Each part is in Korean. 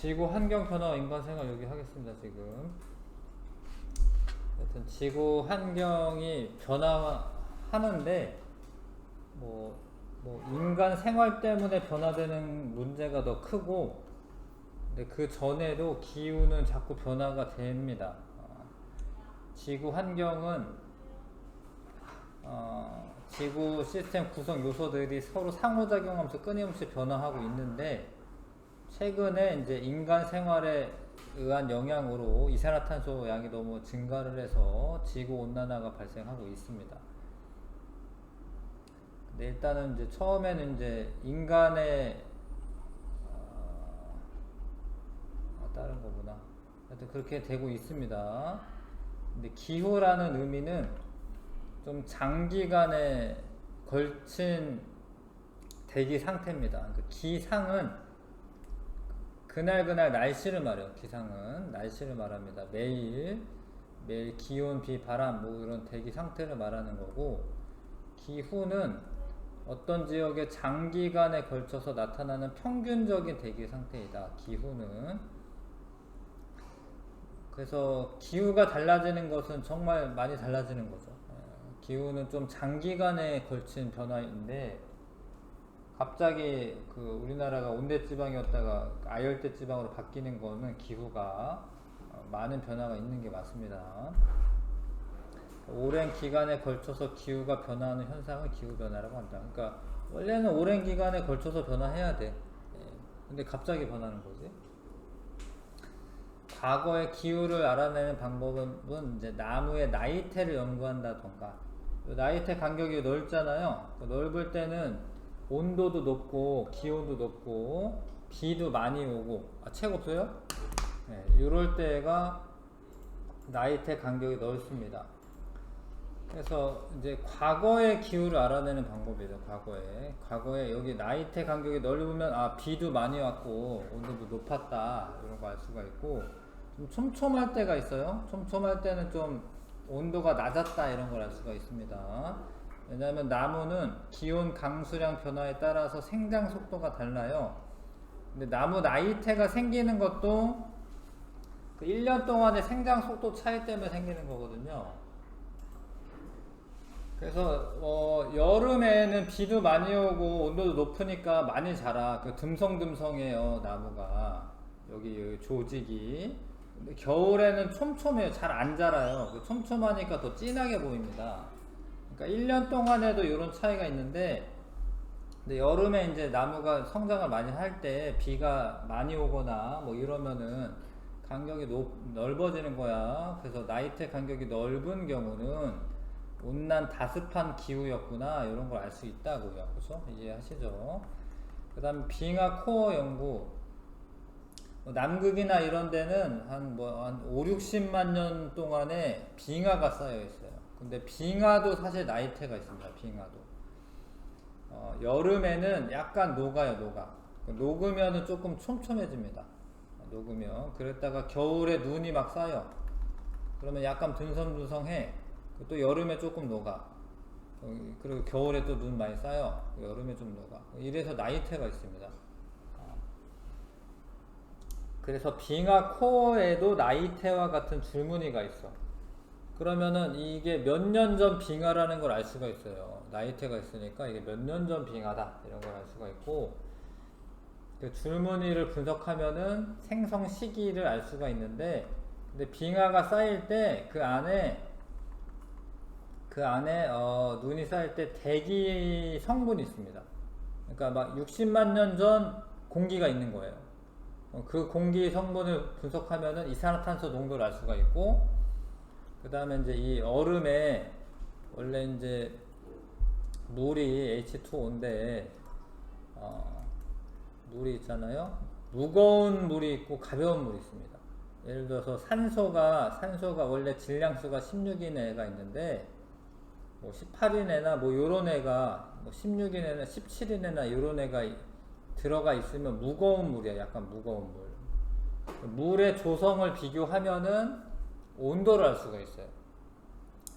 지구 환경 변화 인간 생활 여기 하겠습니다. 지금 하여튼 지구 환경이 변화하는데 뭐 인간 생활 때문에 변화되는 문제가 더 크고, 근데 그 전에도 기후는 자꾸 변화가 됩니다. 지구 환경은 지구 시스템 구성 요소들이 서로 상호작용하면서 끊임없이 변화하고 있는데, 최근에 이제 인간 생활에 의한 영향으로 이산화탄소 양이 너무 증가를 해서 지구 온난화가 발생하고 있습니다. 근데 일단은 이제 처음에는 이제 인간의 다른 거구나. 하여튼 그렇게 되고 있습니다. 근데 기후라는 의미는 좀 장기간에 걸친 대기 상태입니다. 그러니까 기상은 그날 날씨를 말해요. 기상은 날씨를 말합니다. 매일 기온, 비, 바람 뭐 이런 대기 상태를 말하는 거고, 기후는 어떤 지역에 장기간에 걸쳐서 나타나는 평균적인 대기 상태이다. 기후는. 그래서 기후가 달라지는 것은 정말 많이 달라지는 거죠. 기후는 좀 장기간에 걸친 변화인데, 갑자기 그 우리나라가 온대 지방이었다가 아열대 지방으로 바뀌는 거는 기후가 많은 변화가 있는 게 맞습니다. 오랜 기간에 걸쳐서 기후가 변화하는 현상을 기후 변화라고 한다. 그러니까 원래는 오랜 기간에 걸쳐서 변화해야 돼. 근데 갑자기 변하는 거지. 과거의 기후를 알아내는 방법은 이제 나무의 나이테를 연구한다던가. 나이테 간격이 넓잖아요. 넓을 때는 온도도 높고 기온도 높고 비도 많이 오고, 책 없어요? 네, 이럴 때가 나이테 간격이 넓습니다. 그래서 이제 과거의 기후를 알아내는 방법이죠. 과거에 여기 나이테 간격이 넓으면 비도 많이 왔고 온도도 높았다 이런 거 알 수가 있고, 좀 촘촘할 때가 있어요. 촘촘할 때는 좀 온도가 낮았다 이런 걸 알 수가 있습니다. 왜냐하면 나무는 기온 강수량 변화에 따라서 생장 속도가 달라요. 근데 나무 나이테가 생기는 것도 그 1년 동안의 생장 속도 차이 때문에 생기는 거거든요. 그래서 여름에는 비도 많이 오고 온도도 높으니까 많이 자라. 그 듬성듬성해요, 나무가. 여기 조직이. 근데 겨울에는 촘촘해요. 잘 안 자라요. 그 촘촘하니까 더 진하게 보입니다. 그러니까 1년 동안에도 이런 차이가 있는데, 근데 여름에 이제 나무가 성장을 많이 할 때 비가 많이 오거나 뭐 이러면은 간격이 넓어지는 거야. 그래서 나이테 간격이 넓은 경우는 온난 다습한 기후였구나 이런 걸 알 수 있다고요. 그렇죠? 이해하시죠? 그 다음 빙하 코어 연구. 남극이나 이런 데는 한 5, 60만 년 동안에 빙하가 쌓여 있어요. 근데 빙하도 사실 나이테가 있습니다. 빙하도. 여름에는 약간 녹아요. 녹으면은 조금 촘촘해집니다. 녹으면. 그랬다가 겨울에 눈이 막 쌓여. 그러면 약간 듬성듬성해. 또 여름에 조금 녹아. 그리고 겨울에 또 눈 많이 쌓여. 여름에 좀 녹아. 이래서 나이테가 있습니다. 그래서 빙하 코어에도 나이테와 같은 줄무늬가 있어. 그러면은 이게 몇 년 전 빙하라는 걸 알 수가 있어요. 나이테가 있으니까 이게 몇 년 전 빙하다 이런 걸 알 수가 있고, 그 줄무늬를 분석하면은 생성 시기를 알 수가 있는데, 근데 빙하가 쌓일 때 그 안에 눈이 쌓일 때 대기 성분이 있습니다. 그러니까 막 60만 년 전 공기가 있는 거예요. 그 공기 성분을 분석하면은 이산화탄소 농도를 알 수가 있고, 그 다음에 이제 이 얼음에 원래 이제 물이 H2O인데 물이 있잖아요. 무거운 물이 있고 가벼운 물이 있습니다. 예를 들어서 산소가 원래 질량수가 16인 애가 있는데, 뭐 18인 애나 뭐 요런 애가 16인 애나 17인 애나 요런 애가 들어가 있으면 무거운 물이야. 약간 무거운 물. 물의 조성을 비교하면은 온도를 알 수가 있어요.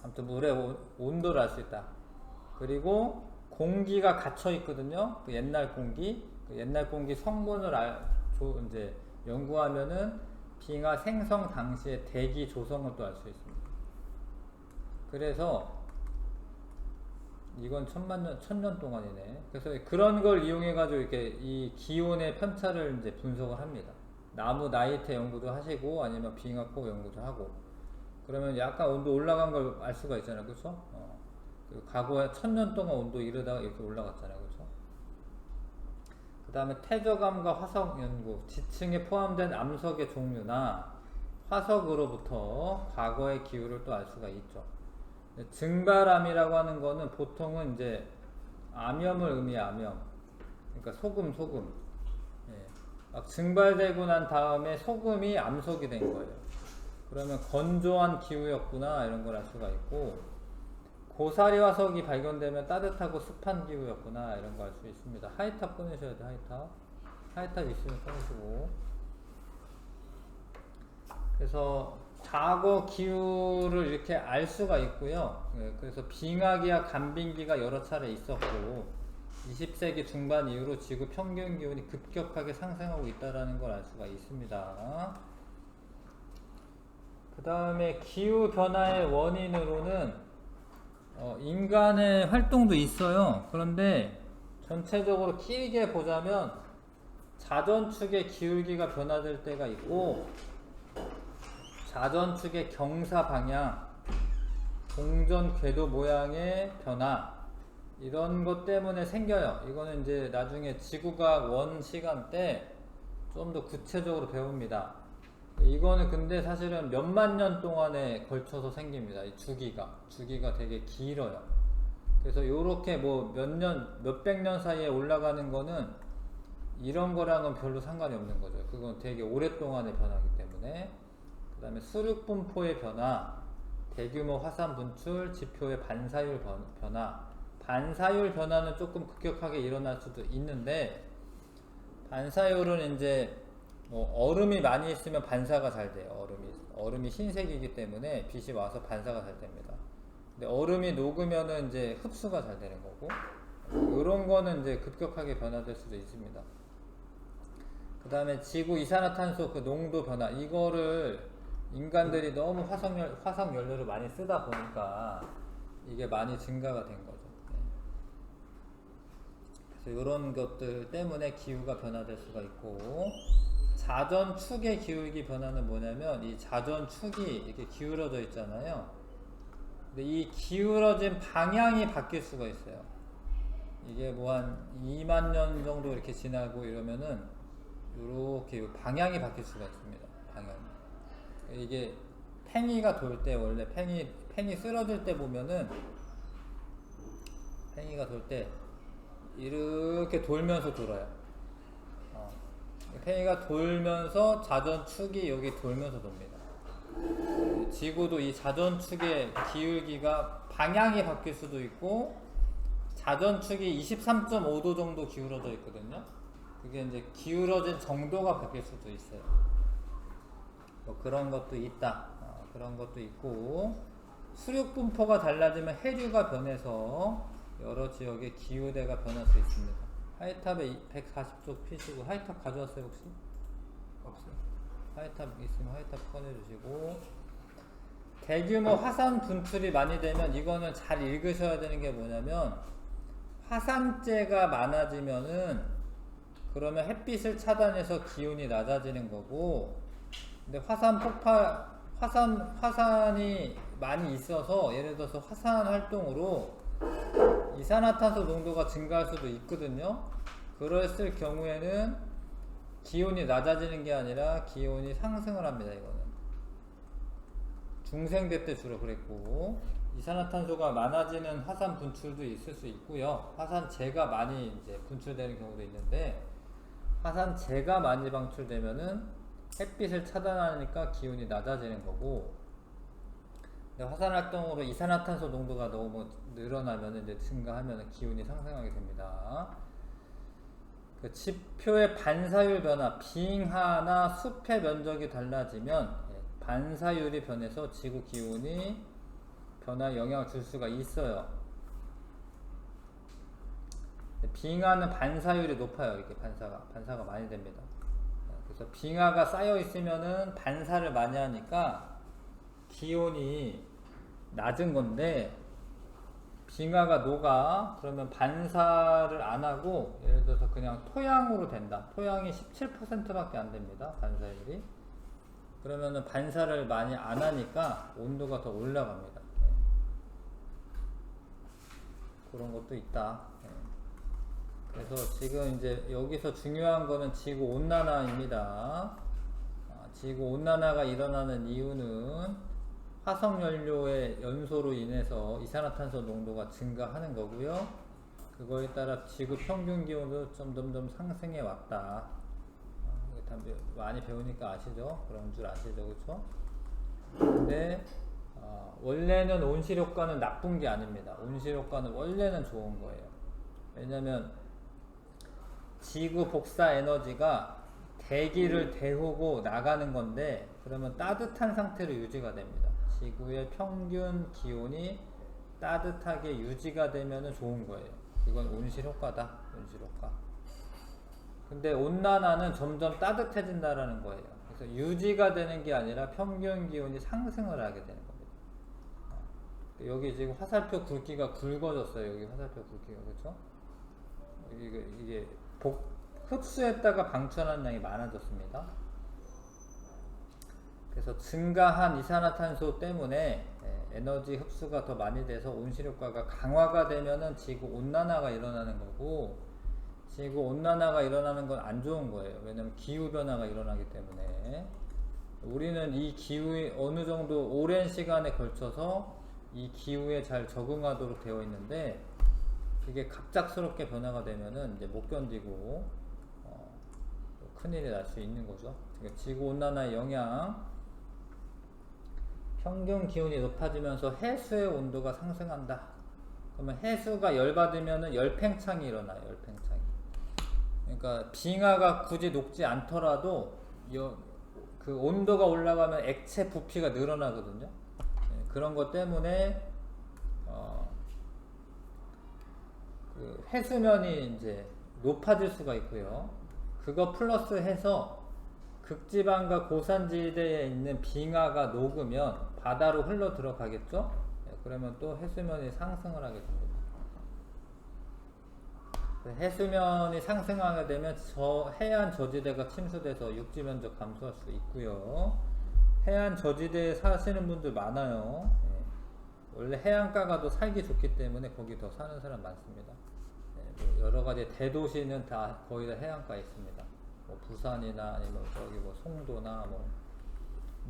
아무튼 물의 온도를 알 수 있다. 그리고 공기가 갇혀 있거든요. 그 옛날 공기 성분을 이제 연구하면은 빙하 생성 당시의 대기 조성을 또 알 수 있습니다. 그래서 이건 천년 동안이네. 그래서 그런 걸 이용해 가지고 이렇게 이 기온의 편차를 이제 분석을 합니다. 나무 나이테 연구도 하시고 아니면 빙하코 연구도 하고, 그러면 약간 온도 올라간 걸 알 수가 있잖아요, 그렇죠? 그 과거에 1000년 동안 온도 이러다가 이렇게 올라갔잖아요, 그렇죠? 그 다음에 태저감과 화석 연구, 지층에 포함된 암석의 종류나 화석으로부터 과거의 기후를 또 알 수가 있죠. 증발암이라고 하는 거는 보통은 이제 암염을 의미해, 암염. 그러니까 소금. 예. 막 증발되고 난 다음에 소금이 암석이 된 거예요. 그러면 건조한 기후였구나, 이런 걸 알 수가 있고, 고사리 화석이 발견되면 따뜻하고 습한 기후였구나, 이런 거 알 수 있습니다. 하이탑 꺼내셔야 돼, 하이탑 있으면 꺼내시고. 그래서 과거 기후를 이렇게 알 수가 있고요. 그래서 빙하기와 간빙기가 여러 차례 있었고 20세기 중반 이후로 지구 평균 기온이 급격하게 상승하고 있다는 걸 알 수가 있습니다. 그 다음에 기후 변화의 원인으로는 인간의 활동도 있어요. 그런데 전체적으로 길게 보자면 자전축의 기울기가 변화될 때가 있고, 자전축의 경사 방향, 동전 궤도 모양의 변화, 이런 것 때문에 생겨요. 이거는 이제 나중에 지구과학 원 시간 때 좀 더 구체적으로 배웁니다. 이거는 근데 사실은 몇만 년 동안에 걸쳐서 생깁니다. 이 주기가 되게 길어요. 그래서 요렇게 뭐 몇백 년 사이에 올라가는 거는 이런 거랑은 별로 상관이 없는 거죠. 그건 되게 오랫동안의 변화이기 때문에. 그 다음에 수륙 분포의 변화, 대규모 화산 분출, 지표의 반사율 변화. 반사율 변화는 조금 급격하게 일어날 수도 있는데, 반사율은 이제 뭐 얼음이 많이 있으면 반사가 잘 돼요. 얼음이 흰색이기 때문에 빛이 와서 반사가 잘 됩니다. 근데 얼음이 녹으면은 이제 흡수가 잘 되는 거고, 이런 거는 이제 급격하게 변화될 수도 있습니다. 그 다음에 지구 이산화탄소 그 농도 변화, 이거를 인간들이 너무 화석 연료를 많이 쓰다 보니까 이게 많이 증가가 된 거죠. 그래서 이런 것들 때문에 기후가 변화될 수가 있고, 자전축의 기울기 변화는 뭐냐면 이 자전축이 이렇게 기울어져 있잖아요. 근데 이 기울어진 방향이 바뀔 수가 있어요. 이게 뭐 한 2만 년 정도 이렇게 지나고 이러면은 이렇게 방향이 바뀔 수가 있습니다. 방향. 이게 팽이가 돌 때, 원래 팽이 쓰러질 때 보면은 팽이가 돌 때 이렇게 돌면서 돌아요. 팽이가 돌면서 자전축이 여기 돌면서 돕니다. 지구도 이 자전축의 기울기가 방향이 바뀔 수도 있고, 자전축이 23.5도 정도 기울어져 있거든요. 그게 이제 기울어진 정도가 바뀔 수도 있어요. 뭐 그런 것도 있다. 그런 것도 있고, 수륙 분포가 달라지면 해류가 변해서 여러 지역의 기후대가 변할 수 있습니다. 하이탑에 140쪽 피시고, 하이탑 가져왔어요 혹시? 없어요. 하이탑 있으면 하이탑 꺼내주시고, 대규모 화산 분출이 많이 되면 이거는 잘 읽으셔야 되는 게 뭐냐면, 화산재가 많아지면은 그러면 햇빛을 차단해서 기온이 낮아지는 거고, 근데 화산이 많이 있어서, 예를 들어서 화산 활동으로 이산화탄소 농도가 증가할 수도 있거든요. 그랬을 경우에는 기온이 낮아지는 게 아니라 기온이 상승을 합니다. 이거는 중생대 때 주로 그랬고, 이산화탄소가 많아지는 화산 분출도 있을 수 있고요. 화산재가 많이 이제 분출되는 경우도 있는데, 화산재가 많이 방출되면은 햇빛을 차단하니까 기온이 낮아지는 거고, 화산 활동으로 이산화탄소 농도가 너무 늘어나면 이제 증가하면 기온이 상승하게 됩니다. 그 지표의 반사율 변화, 빙하나 숲의 면적이 달라지면 반사율이 변해서 지구 기온이 변화에 영향을 줄 수가 있어요. 빙하는 반사율이 높아요. 이렇게 반사가 많이 됩니다. 그래서 빙하가 쌓여 있으면은 반사를 많이 하니까 기온이 낮은 건데, 빙하가 녹아 그러면 반사를 안 하고 예를 들어서 그냥 토양으로 된다. 토양이 17%밖에 안 됩니다, 반사율이. 그러면은 반사를 많이 안 하니까 온도가 더 올라갑니다. 그런 것도 있다. 그래서 지금 이제 여기서 중요한 거는 지구 온난화입니다. 지구 온난화가 일어나는 이유는 화석연료의 연소로 인해서 이산화탄소 농도가 증가하는 거고요. 그거에 따라 지구 평균 기온도 점점 상승해 왔다. 많이 배우니까 아시죠? 그런 줄 아시죠? 그렇죠? 근데 원래는 온실효과는 나쁜 게 아닙니다. 온실효과는 원래는 좋은 거예요. 왜냐면 지구 복사 에너지가 대기를 데우고 나가는 건데, 그러면 따뜻한 상태로 유지가 됩니다. 지구의 평균 기온이 따뜻하게 유지가 되면 좋은 거예요. 이건 온실효과다. 온실효과. 근데 온난화는 점점 따뜻해진다라는 거예요. 그래서 유지가 되는 게 아니라 평균 기온이 상승을 하게 되는 겁니다. 여기 지금 화살표 굵기가 굵어졌어요. 여기 화살표 굵기가, 그렇죠? 이게 흡수했다가 방출하는 양이 많아졌습니다. 그래서 증가한 이산화탄소 때문에 에너지 흡수가 더 많이 돼서 온실효과가 강화가 되면은 지구 온난화가 일어나는 거고, 지구 온난화가 일어나는 건 안 좋은 거예요. 왜냐면 기후변화가 일어나기 때문에. 우리는 이 기후에 어느 정도 오랜 시간에 걸쳐서 이 기후에 잘 적응하도록 되어 있는데, 그게 갑작스럽게 변화가 되면은 이제 못 견디고 큰일이 날 수 있는 거죠. 그러니까 지구 온난화의 영향, 평균 기온이 높아지면서 해수의 온도가 상승한다. 그러면 해수가 열받으면은 열팽창이 일어나요. 열팽창이. 그러니까 빙하가 굳이 녹지 않더라도 그 온도가 올라가면 액체 부피가 늘어나거든요. 그런 것 때문에 그 해수면이 이제 높아질 수가 있고요. 그거 플러스 해서 극지방과 고산지대에 있는 빙하가 녹으면 바다로 흘러 들어가겠죠? 그러면 또 해수면이 상승을 하게 됩니다. 해수면이 상승하게 되면 해안 저지대가 침수돼서 육지 면적 감소할 수 있고요. 해안 저지대에 사시는 분들 많아요. 원래 해안가가 더 살기 좋기 때문에 거기 더 사는 사람 많습니다. 뭐 여러 가지 대도시는 다 거의 다 해안가에 있습니다. 뭐 부산이나 아니면 저기 뭐 송도나 뭐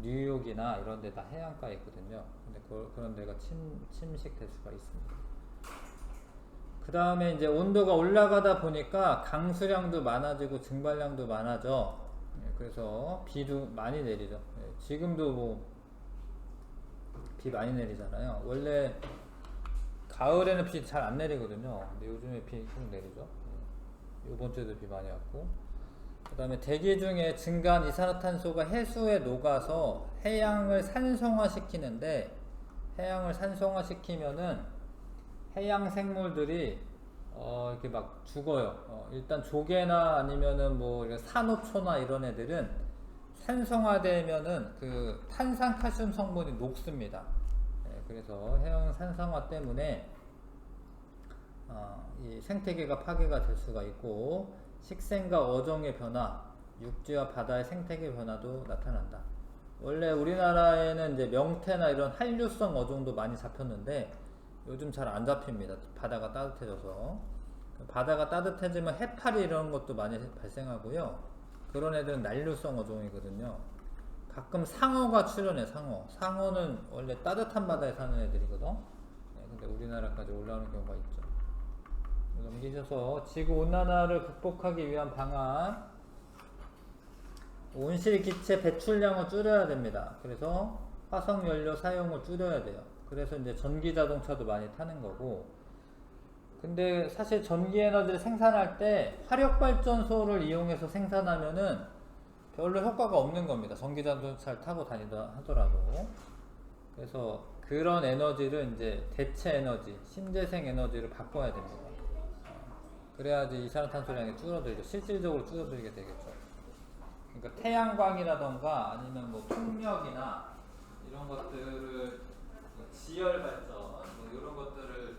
뉴욕이나 이런 데 다 해안가에 있거든요. 근데 그런 데가 침식될 수가 있습니다. 그 다음에 이제 온도가 올라가다 보니까 강수량도 많아지고 증발량도 많아져. 그래서 비도 많이 내리죠. 지금도 뭐 비 많이 내리잖아요. 원래 가을에는 비 잘 안 내리거든요. 근데 요즘에 비 계속 내리죠. 이번 주에도 비 많이 왔고. 그 다음에 대기 중에 증가한 이산화탄소가 해수에 녹아서 해양을 산성화시키는데, 해양을 산성화시키면은 해양 생물들이 이렇게 막 죽어요. 일단 조개나 아니면은 뭐 산호초나 이런 애들은 산성화되면은 그 탄산칼슘 성분이 녹습니다. 그래서 해양 산성화 때문에 이 생태계가 파괴가 될 수가 있고, 식생과 어종의 변화, 육지와 바다의 생태계 변화도 나타난다. 원래 우리나라에는 이제 명태나 이런 한류성 어종도 많이 잡혔는데 요즘 잘 안 잡힙니다. 바다가 따뜻해져서. 바다가 따뜻해지면 해파리 이런 것도 많이 발생하고요. 그런 애들은 난류성 어종이거든요. 가끔 상어가 출현해. 상어는 원래 따뜻한 바다에 사는 애들이거든. 근데 우리나라까지 올라오는 경우가 있죠. 넘기셔서 지구온난화를 극복하기 위한 방안, 온실기체 배출량을 줄여야 됩니다. 그래서 화석연료 사용을 줄여야 돼요. 그래서 이제 전기자동차도 많이 타는 거고, 근데 사실 전기에너지를 생산할 때 화력발전소를 이용해서 생산하면은 별로 효과가 없는 겁니다. 전기자동차를 타고 다니다 하더라도. 그래서 그런 에너지를 이제 대체 에너지, 신재생 에너지를 바꿔야 됩니다. 그래야지 이산화탄소량이 줄어들죠. 실질적으로 줄어들게 되겠죠. 그러니까 태양광이라던가 아니면 뭐 풍력이나 이런 것들을 뭐 지열 발전 뭐 이런 것들을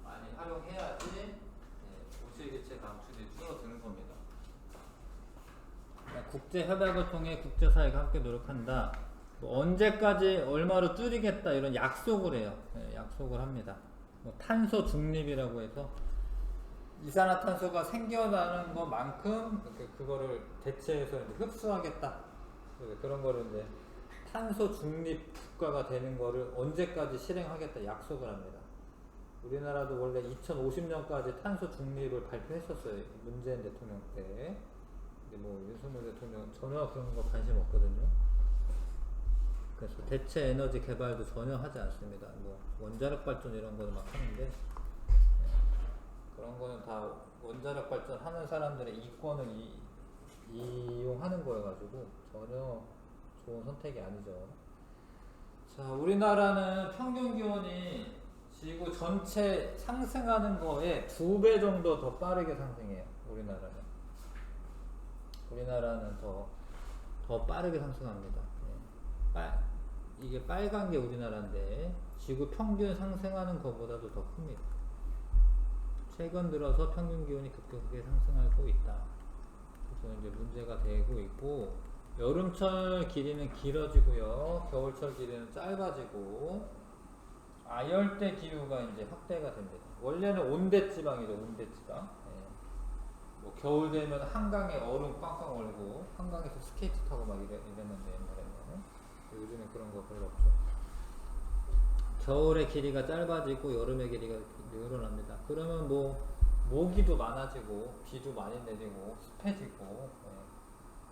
많이 활용해야지 오실기체 방출이 줄어드는 겁니다. 그러니까 국제 협약을 통해 국제사회가 함께 노력한다. 뭐 언제까지 얼마로 줄이겠다 이런 약속을 해요. 약속을 합니다. 뭐 탄소 중립이라고 해서 이산화탄소가 생겨나는 것만큼 그거를 대체해서 이제 흡수하겠다. 그런 거를 이제 탄소 중립 국가가 되는 거를 언제까지 실행하겠다 약속을 합니다. 우리나라도 원래 2050년까지 탄소 중립을 발표했었어요. 문재인 대통령 때. 근데 뭐 윤석열 대통령 전혀 그런 거 관심 없거든요. 그래서 대체 에너지 개발도 전혀 하지 않습니다. 뭐 원자력 발전 이런 거는 막 하는데 그런 거는 다 원자력 발전하는 사람들의 이권을 이용하는 거여가지고 전혀 좋은 선택이 아니죠. 자, 우리나라는 평균 기온이 지구 전체 상승하는 거에 2배 정도 더 빠르게 상승해요. 우리나라는 더 빠르게 상승합니다. 이게 빨간 게 우리나라인데 지구 평균 상승하는 것보다도 더 큽니다. 최근 들어서 평균 기온이 급격하게 상승하고 있다. 그래서 이제 문제가 되고 있고, 여름철 길이는 길어지고요, 겨울철 길이는 짧아지고, 아열대 기후가 이제 확대가 됩니다. 원래는 온대지방이죠, 온대지방. 뭐 겨울 되면 한강에 얼음 꽝꽝 얼고 한강에서 스케이트 타고 막 이랬는데 옛날에는. 요즘은 그런 거 별로 없죠. 겨울의 길이가 짧아지고 여름의 길이가 늘어납니다. 그러면 뭐 모기도 많아지고 비도 많이 내리고 습해지고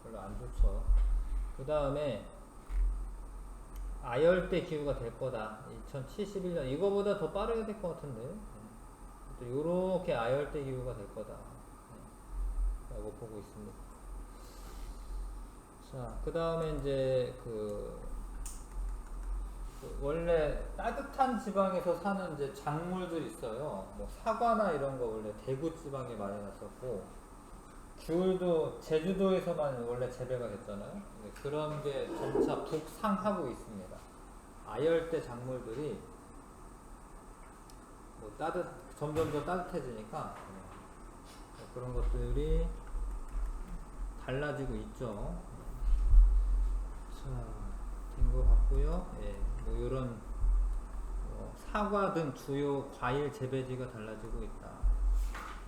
별로 안 좋죠. 그 다음에 아열대 기후가 될 거다. 2071년 이거보다 더 빠르게 될 것 같은데 요렇게 아열대 기후가 될 거다 라고 보고 있습니다. 자, 그 다음에 이제 원래 따뜻한 지방에서 사는 이제 작물들이 있어요. 뭐 사과나 이런 거 원래 대구 지방에 많이 났었고, 귤도 제주도에서만 원래 재배가 됐잖아요. 그런 게 점차 북상하고 있습니다. 아열대 작물들이 뭐 점점 더 따뜻해지니까 그런 것들이 달라지고 있죠. 자, 된 것 같고요. 뭐 이런 사과 등 주요 과일 재배지가 달라지고 있다.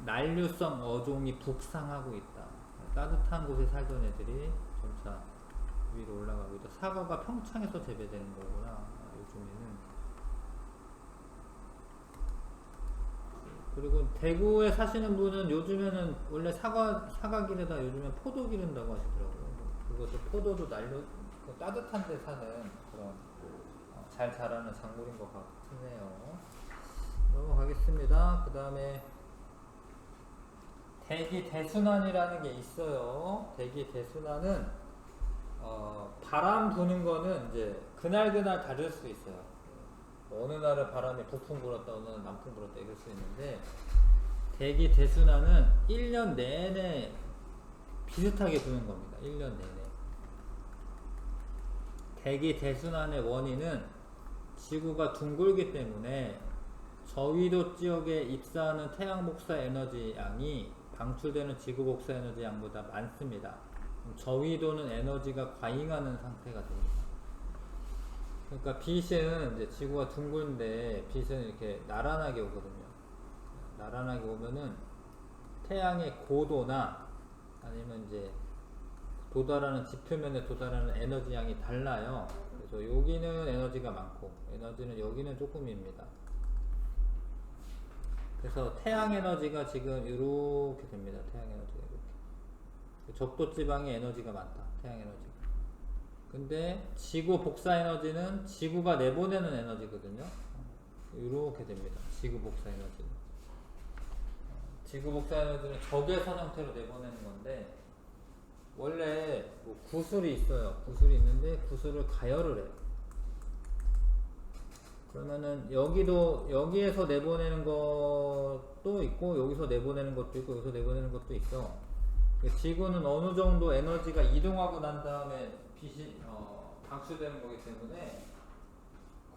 난류성 어종이 북상하고 있다. 따뜻한 곳에 살던 애들이 점차 위로 올라가고 있다. 사과가 평창에서 재배되는 거구나, 요즘에는. 그리고 대구에 사시는 분은 요즘에는 원래 사과길에다 요즘엔 포도 기른다고 하시더라고요. 그것도 포도도 따뜻한 데 사는 그런 잘 자라는 작물인 것 같네요. 넘어가겠습니다. 그 다음에 대기 대순환이라는 게 있어요. 대기 대순환은 바람 부는 거는 이제 그날 다를 수 있어요. 어느 날은 바람이 북풍 불었다, 어느 날은 남풍 불었다 이럴 수 있는데, 대기 대순환은 1년 내내 비슷하게 부는 겁니다. 1년 내내. 대기 대순환의 원인은 지구가 둥글기 때문에 저위도 지역에 입사하는 태양 복사 에너지 양이 방출되는 지구 복사 에너지 양보다 많습니다. 저위도는 에너지가 과잉하는 상태가 됩니다. 그러니까 빛은 이제 지구가 둥근데 빛은 이렇게 나란하게 오거든요. 나란하게 오면은 태양의 고도나 아니면 이제 지표면에 도달하는 에너지 양이 달라요. 그래서 여기는 에너지가 많고 에너지는 여기는 조금입니다. 그래서 태양 에너지가 지금 이렇게 됩니다. 태양 에너지가 이렇게. 적도 지방에 에너지가 많다. 태양 에너지가. 근데 지구 복사 에너지는 지구가 내보내는 에너지거든요. 이렇게 됩니다. 지구 복사 에너지는. 지구 복사 에너지는 적외선 형태로 내보내는 건데, 원래 뭐 구슬이 있어요. 구슬이 있는데 구슬을 가열을 해요. 그러면은 여기에서 내보내는 것도 있고 여기서 내보내는 것도 있고 여기서 내보내는 것도 있어. 지구는 어느 정도 에너지가 이동하고 난 다음에 빛이 방출되는 거기 때문에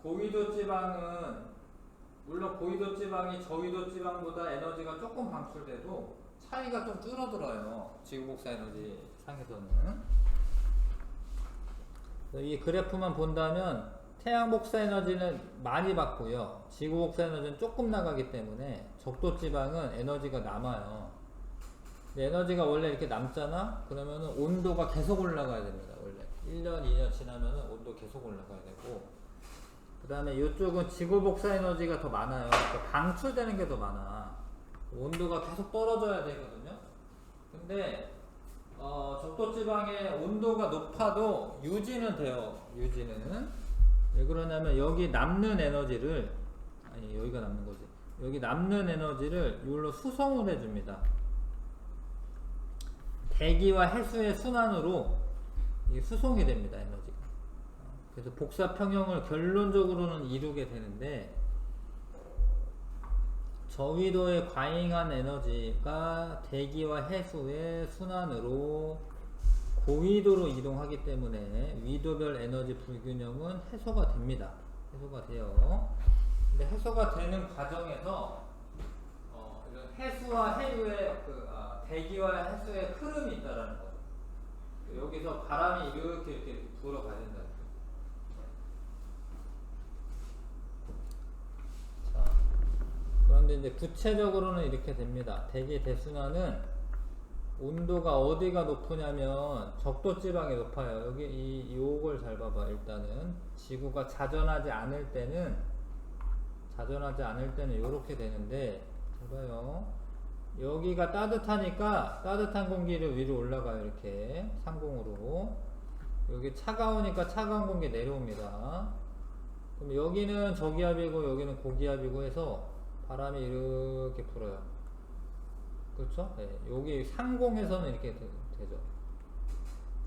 고위도 지방은 물론 고위도 지방이 저위도 지방보다 에너지가 조금 방출돼도 차이가 좀 줄어들어요. 지구 복사 에너지 상에서는. 이 그래프만 본다면 태양 복사 에너지는 많이 받고요. 지구 복사 에너지는 조금 나가기 때문에 적도 지방은 에너지가 남아요. 근데 에너지가 원래 이렇게 남잖아? 그러면은 온도가 계속 올라가야 됩니다. 원래 1년, 2년 지나면은 온도 계속 올라가야 되고, 그 다음에 이쪽은 지구 복사 에너지가 더 많아요. 그러니까 방출되는 게 더 많아. 온도가 계속 떨어져야 되거든요. 근데 적도 지방의 온도가 높아도 유지는 돼요. 유지는. 왜 그러냐면 여기 남는 에너지를, 아니 여기가 남는 거지, 여기 남는 에너지를 이걸로 수송을 해줍니다. 대기와 해수의 순환으로 이게 수송이 됩니다. 에너지가. 그래서 복사 평형을 결론적으로는 이루게 되는데, 저위도에 과잉한 에너지가 대기와 해수의 순환으로 고위도로 이동하기 때문에 위도별 에너지 불균형은 해소가 됩니다. 해소가 돼요. 근데 해소가 되는 과정에서 이런 해수와 해류의 대기와 해수의 흐름이 있다라는 거죠. 여기서 바람이 이렇게 불어가야 된다. 자, 그런데 이제 구체적으로는 이렇게 됩니다. 대기 대순환은 온도가 어디가 높으냐면 적도 지방이 높아요. 여기 요걸 잘 봐봐. 일단은 지구가 자전하지 않을 때는 이렇게 되는데, 잘 봐요. 여기가 따뜻하니까 따뜻한 공기를 위로 올라가요. 이렇게 상공으로. 여기 차가우니까 차가운 공기 내려옵니다. 그럼 여기는 저기압이고 여기는 고기압이고 해서 바람이 이렇게 불어요. 그렇죠? 네, 여기 상공에서는 이렇게 되죠.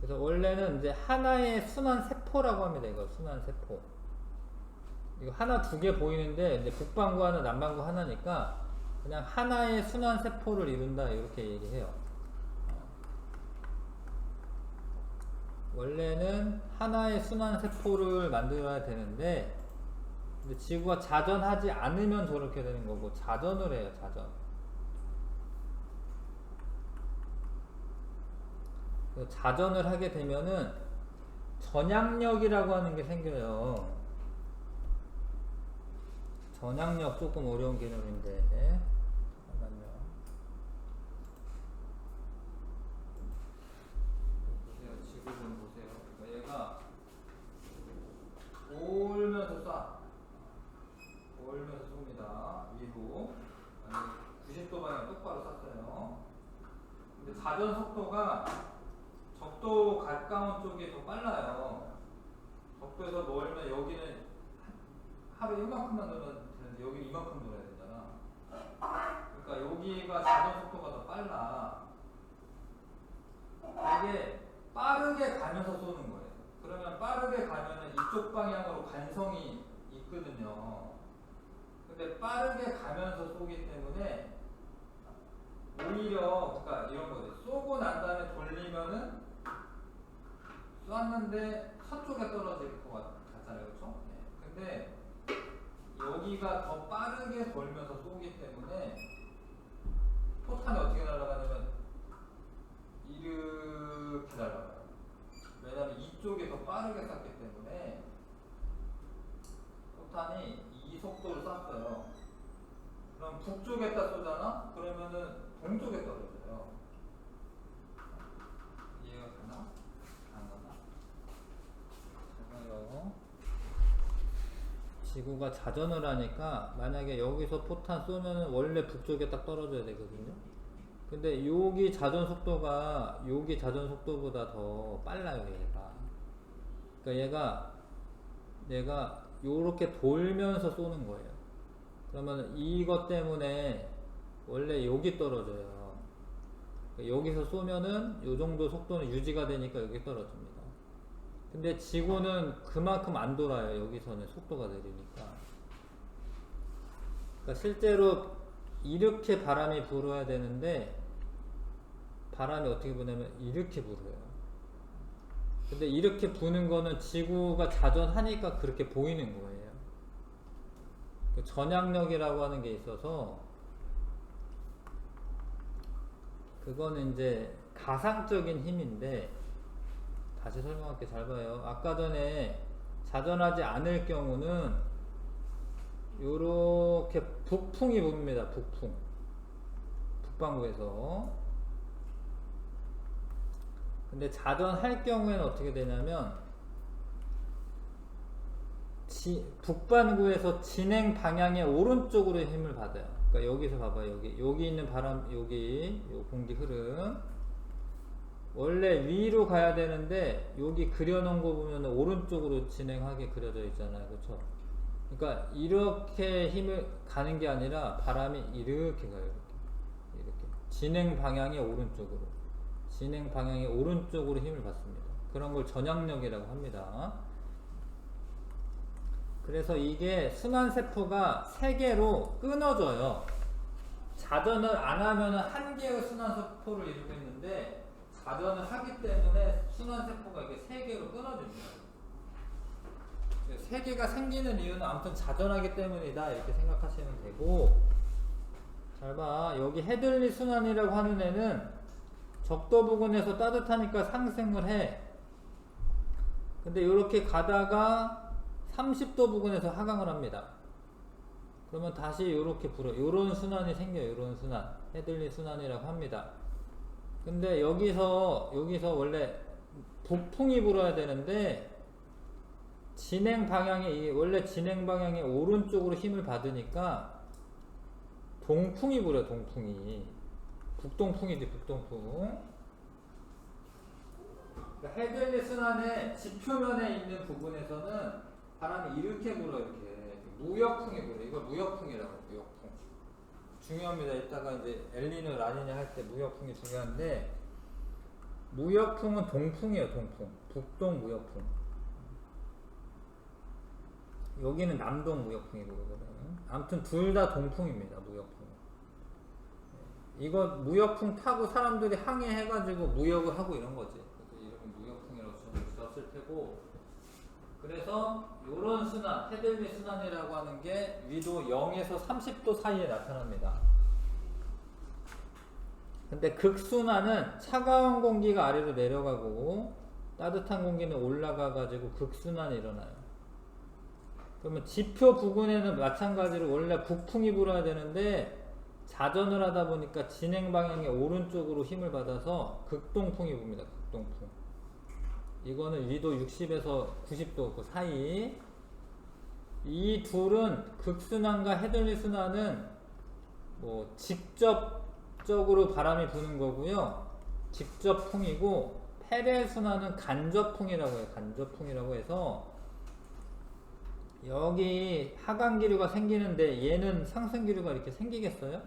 그래서 원래는 이제 하나의 순환 세포라고 합니다. 이거 순환 세포. 이거 하나 두 개 보이는데 이제 북반구 하나 남반구 하나니까 그냥 하나의 순환 세포를 이룬다 이렇게 얘기해요. 원래는 하나의 순환 세포를 만들어야 되는데, 근데 지구가 자전하지 않으면 저렇게 되는 거고, 자전을 해요. 자전을 하게 되면은 전향력이라고 하는 게 생겨요. 전향력 조금 어려운 개념인데, 잠깐만요. 보세요. 지구 좀 보세요. 그러니까 얘가 돌면서 쏩니다. 위로 90도 방향 똑바로 쐈어요. 근데 자전 속도가 적도 가까운 쪽이 더 빨라요. 적도에서 멀면 여기는 하루에 이만큼만 돌면 되는데 여기 이만큼 돌아야 되잖아. 그러니까 여기가 자전 속도가 더 빨라. 이게 빠르게 가면서 쏘는 거예요. 그러면 빠르게 가면은 이쪽 방향으로 관성이 있거든요. 근데 빠르게 가면서 쏘기 때문에 오히려, 그러니까 이런 거죠. 쏘고 난 다음에 돌리면은 쐈는데 서쪽에 떨어질 것 같잖아요. 그렇죠? 네. 근데 여기가 더 빠르게 돌면서 쏘기 때문에 포탄이 어떻게 날아가냐면 이렇게 날아가요. 왜냐면 이쪽이 더 빠르게 쐈기 때문에 포탄이 이 속도로 쐈어요. 그럼 북쪽에다 쏘잖아? 그러면은 동쪽에 떨어져요. 이해가 가나? 안 가나? 잠깐만요. 지구가 자전을 하니까 만약에 여기서 포탄 쏘면은 원래 북쪽에 딱 떨어져야 되거든요. 근데 여기 자전 속도가 여기 자전 속도보다 더 빨라요. 그러니까 얘가 요렇게 돌면서 쏘는 거예요. 그러면 이것 때문에 원래 여기 떨어져요. 그러니까 여기서 쏘면은 요 정도 속도는 유지가 되니까 여기 떨어집니다. 근데 지구는 그만큼 안 돌아요. 여기서는 속도가 느리니까. 그러니까 실제로 이렇게 바람이 불어야 되는데 바람이 어떻게 부냐면 이렇게 불어요. 근데 이렇게 부는 거는 지구가 자전하니까 그렇게 보이는 거예요. 그 전향력이라고 하는 게 있어서 그거는 이제 가상적인 힘인데, 다시 설명할게. 잘 봐요. 아까 전에 자전하지 않을 경우는 요렇게 북풍이 붑니다. 북풍. 북반구에서. 근데 자전할 경우에는 어떻게 되냐면 북반구에서 진행 방향의 오른쪽으로 힘을 받아요. 그러니까 여기서 봐봐요. 여기 있는 바람, 여기 요 공기 흐름 원래 위로 가야 되는데 여기 그려놓은 거 보면 오른쪽으로 진행하게 그려져 있잖아요. 그렇죠? 그러니까 이렇게 힘을 가는 게 아니라 바람이 이렇게 가요. 이렇게 진행 방향의 오른쪽으로 힘을 받습니다. 그런 걸 전향력이라고 합니다. 그래서 이게 순환세포가 3개로 끊어져요. 자전을 안 하면 한 개의 순환세포를 이루고 있는데, 자전을 하기 때문에 순환세포가 이게 3개로 끊어집니다. 3개가 생기는 이유는 아무튼 자전하기 때문이다, 이렇게 생각하시면 되고, 잘 봐. 여기 헤들리 순환이라고 하는 애는 적도 부근에서 따뜻하니까 상승을 해. 근데 이렇게 가다가 30도 부근에서 하강을 합니다. 그러면 다시 이렇게 불어. 요런 순환이 생겨요. 요런 순환. 헤들리 순환이라고 합니다. 근데 여기서 원래 북풍이 불어야 되는데, 원래 진행 방향의 오른쪽으로 힘을 받으니까 동풍이 불어요. 동풍이. 북동풍이지, 북동풍. 그러니까 헤들리 순환의 지표면에 있는 부분에서는 바람이 이렇게 불어. 이렇게 무역풍이 불어. 이걸 무역풍이라고 해요. 무역풍. 중요합니다. 이따가 이제 엘니뇨 라니냐 할 때 무역풍이 중요한데, 무역풍은 동풍이에요. 동풍. 북동 무역풍. 여기는 남동 무역풍이거든요. 아무튼 둘 다 동풍입니다. 무역풍. 이거 무역풍 타고 사람들이 항해해가지고 무역을 하고 이런 거지. 이름은 무역풍이라고 썼을 테고. 그래서 요런 순환, 헤들리 순환이라고 하는 게 위도 0에서 30도 사이에 나타납니다. 근데 극순환은 차가운 공기가 아래로 내려가고 따뜻한 공기는 올라가 가지고 극순환이 일어나요. 그러면 지표 부근에는 마찬가지로 원래 북풍이 불어야 되는데, 자전을 하다 보니까 진행 방향의 오른쪽으로 힘을 받아서 극동풍이 붑니다. 극동풍. 이거는 위도 60에서 90도 그 사이. 이 둘은, 극순환과 헤들리 순환은 뭐 직접적으로 바람이 부는 거고요. 직접풍이고, 페레 순환은 간접풍이라고 해요. 간접풍이라고 해서 여기 하강기류가 생기는데 얘는 상승기류가 이렇게 생기겠어요?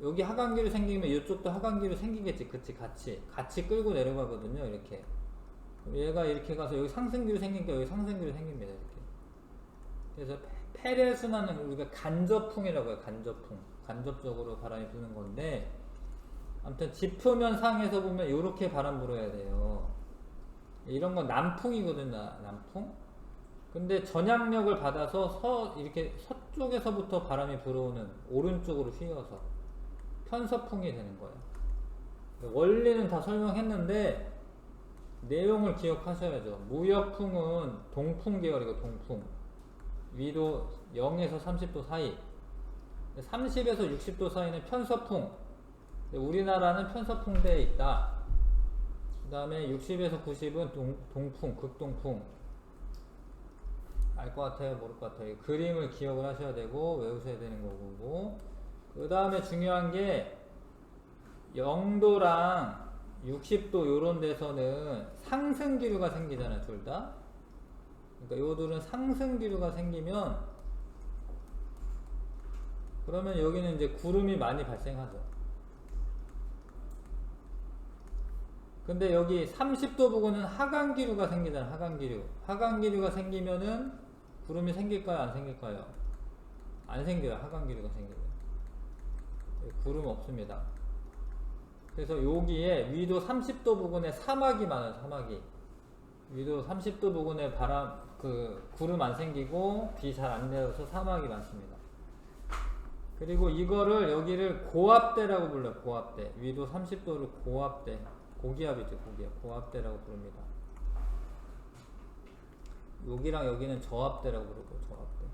여기 하강기류 생기면 이쪽도 하강기류 생기겠지. 그치? 같이 끌고 내려가거든요. 이렇게. 얘가 이렇게 가서 여기 상승기류 생기니까 여기 상승기류 생깁니다. 이렇게. 그래서 페레 순환은 우리가 간접풍이라고 해요. 간접풍. 간접적으로 바람이 부는 건데, 아무튼 지표면 상에서 보면 이렇게 바람 불어야 돼요. 이런 건 남풍이거든요. 남풍. 근데 전향력을 받아서 이렇게 서쪽에서부터 바람이 불어오는, 오른쪽으로 휘어서 편서풍이 되는 거예요. 원리는 다 설명했는데 내용을 기억하셔야죠. 무역풍은 동풍 계열이고, 동풍. 위도 0에서 30도 사이. 30에서 60도 사이는 편서풍. 우리나라는 편서풍대에 있다. 그 다음에 60에서 90은 동풍, 극동풍. 알 것 같아요? 모를 것 같아요? 그림을 기억을 하셔야 되고 외우셔야 되는 거고. 그 다음에 중요한 게 0도랑 60도 요런 데서는 상승기류가 생기잖아요. 둘 다. 그러니까 요 둘은 상승기류가 생기면, 그러면 여기는 이제 구름이 많이 발생하죠. 근데 여기 30도 부근은 하강기류가 생기잖아요. 하강기류가 생기면은 구름이 생길까요? 안 생길까요? 안 생겨요. 하강기류가 생기면. 구름 없습니다. 그래서 여기에 위도 30도 부근에 사막이 많아요. 사막이. 위도 30도 부근에 구름 안 생기고 비 잘 안 내려서 사막이 많습니다. 그리고 이거를 여기를 고압대라고 불러요. 고압대. 위도 30도를 고압대. 고기압이죠. 고기압. 고압대라고 부릅니다. 여기랑 여기는 저압대라고 부르고 저압대.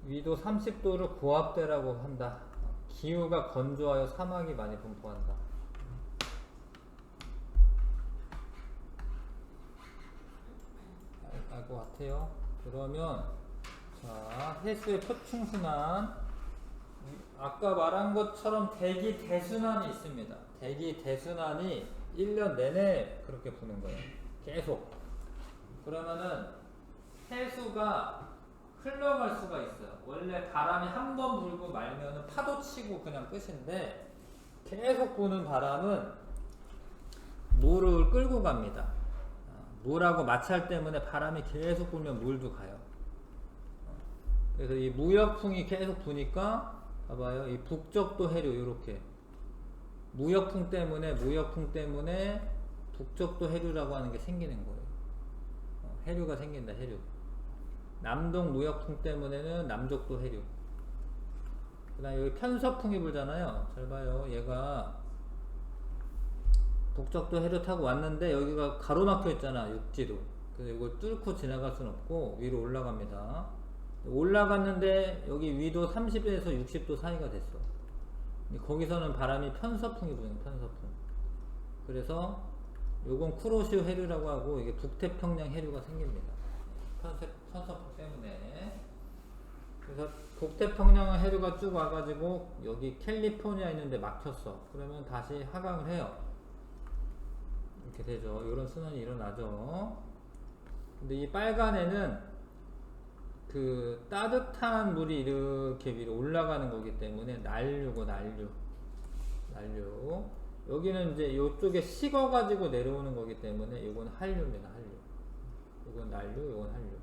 위도 30도를 고압대라고 한다. 기후가 건조하여 사막이 많이 분포한다. 알 것 같아요. 그러면 자, 해수의 표충순환, 아까 말한 것처럼 대기 대순환이 있습니다. 대기 대순환이 1년 내내 그렇게 부는 거예요. 계속. 그러면은 해수가 흘러갈 수가 있어요. 원래 바람이 한 번 불고 말면은 파도 치고 그냥 끝인데, 계속 부는 바람은 물을 끌고 갑니다. 물하고 마찰 때문에 바람이 계속 불면 물도 가요. 그래서 이 무역풍이 계속 부니까 봐봐요. 이 북적도 해류 이렇게 무역풍 때문에 북적도 해류라고 하는 게 생기는 거예요. 해류가 생긴다. 해류. 남동 무역풍 때문에는 남적도 해류. 그 다음에 여기 편서풍이 불잖아요. 잘 봐요. 얘가 북적도 해류 타고 왔는데 여기가 가로막혀 있잖아. 육지도. 그래서 이걸 뚫고 지나갈 수는 없고 위로 올라갑니다. 올라갔는데 여기 위도 30에서 60도 사이가 됐어. 거기서는 바람이 편서풍이 부는 편서풍. 그래서 요건 쿠로시오 해류라고 하고 이게 북태평양 해류가 생깁니다. 편서풍 때문에. 그래서 북태평양 해류가 쭉 와가지고 여기 캘리포니아 있는데 막혔어. 그러면 다시 하강을 해요. 이렇게 되죠. 이런 순환이 일어나죠. 근데 이 빨간에는 그 따뜻한 물이 이렇게 위로 올라가는 거기 때문에 난류고 난류. 여기는 이제 이쪽에 식어가지고 내려오는 거기 때문에 이건 한류입니다. 한류. 이건 난류, 이건 한류.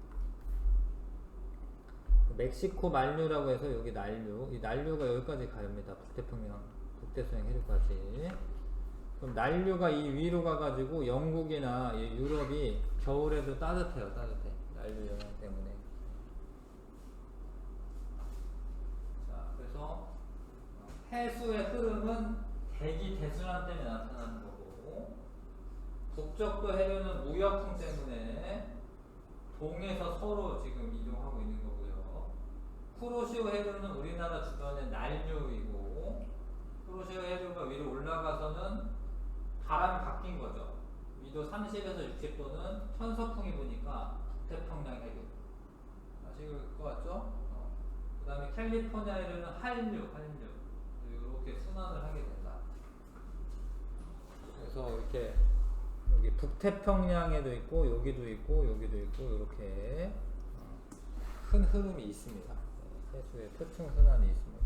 멕시코 만류라고 해서 여기 난류. 이 난류가 여기까지 갑니다. 북태평양 해류까지. 그럼 난류가 이 위로 가가지고 영국이나 유럽이 겨울에도 따뜻해요. 따뜻해. 난류 영향 때문에. 자, 그래서 해수의 흐름은 대기 대순환 때문에 나타나는 거고, 북적도 해류는 무역풍 때문에 동에서 서로 지금 이동하고 있는 거고요. 쿠로시오 해류는 우리나라 주변의 난류이고, 쿠로시오 해류가 위로 올라가서는 바람이 바뀐 거죠. 위도 30에서 60도는 편서풍이 부니까 북태평양 해류. 아실 것 같죠? 그 다음에 캘리포니아 해류는 한류. 이렇게 순환을 하게 된다. 그래서 이렇게 여기 북태평양에도 있고 여기도 있고 이렇게 큰 흐름이 있습니다. 해수의 표충순환이 있습니다.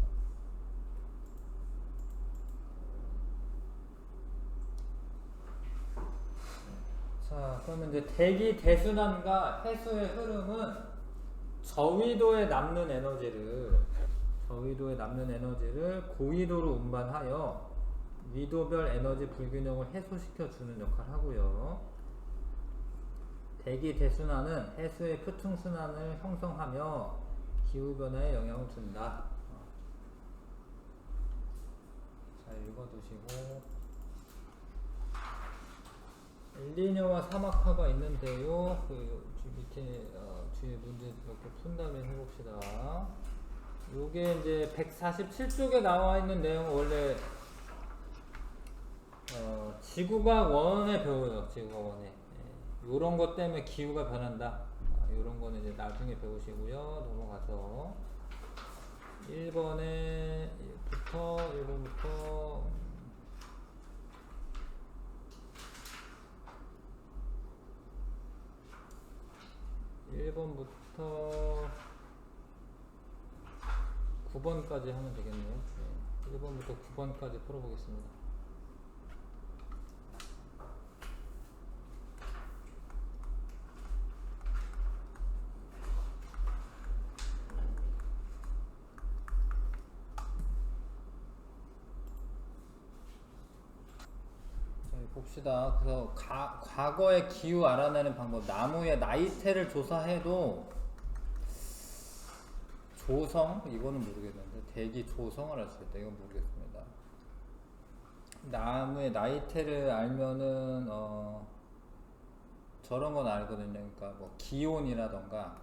자, 그러면 이제 대기 대순환과 해수의 흐름은 저위도에 남는 에너지를 고위도로 운반하여 위도별 에너지 불균형을 해소시켜 주는 역할을 하고요. 대기 대순환은 해수의 표충순환을 형성하며 기후변화에 영향을 준다. 잘 읽어두시고, 엘니뇨와 사막화가 있는데요. 그 밑에 뒤에 문제 몇 개 푼 다음에 해봅시다. 요게 이제 147쪽에 나와 있는 내용은 원래 지구과학 원에 배워요. 지구과학 원에. 요런 것 때문에 기후가 변한다. 요런 거는 이제 나중에 배우시고요. 넘어가서 1번부터 9번까지 하면 되겠네요. 1번부터 9번까지 풀어보겠습니다. 봅시다. 그래서 과거의 기후 알아내는 방법, 나무의 나이테를 조사해도 조성? 이거는 모르겠는데 대기 조성을 할 수 있다. 이건 모르겠습니다. 나무의 나이테를 알면은 저런 건 알거든요. 그러니까 뭐 기온이라던가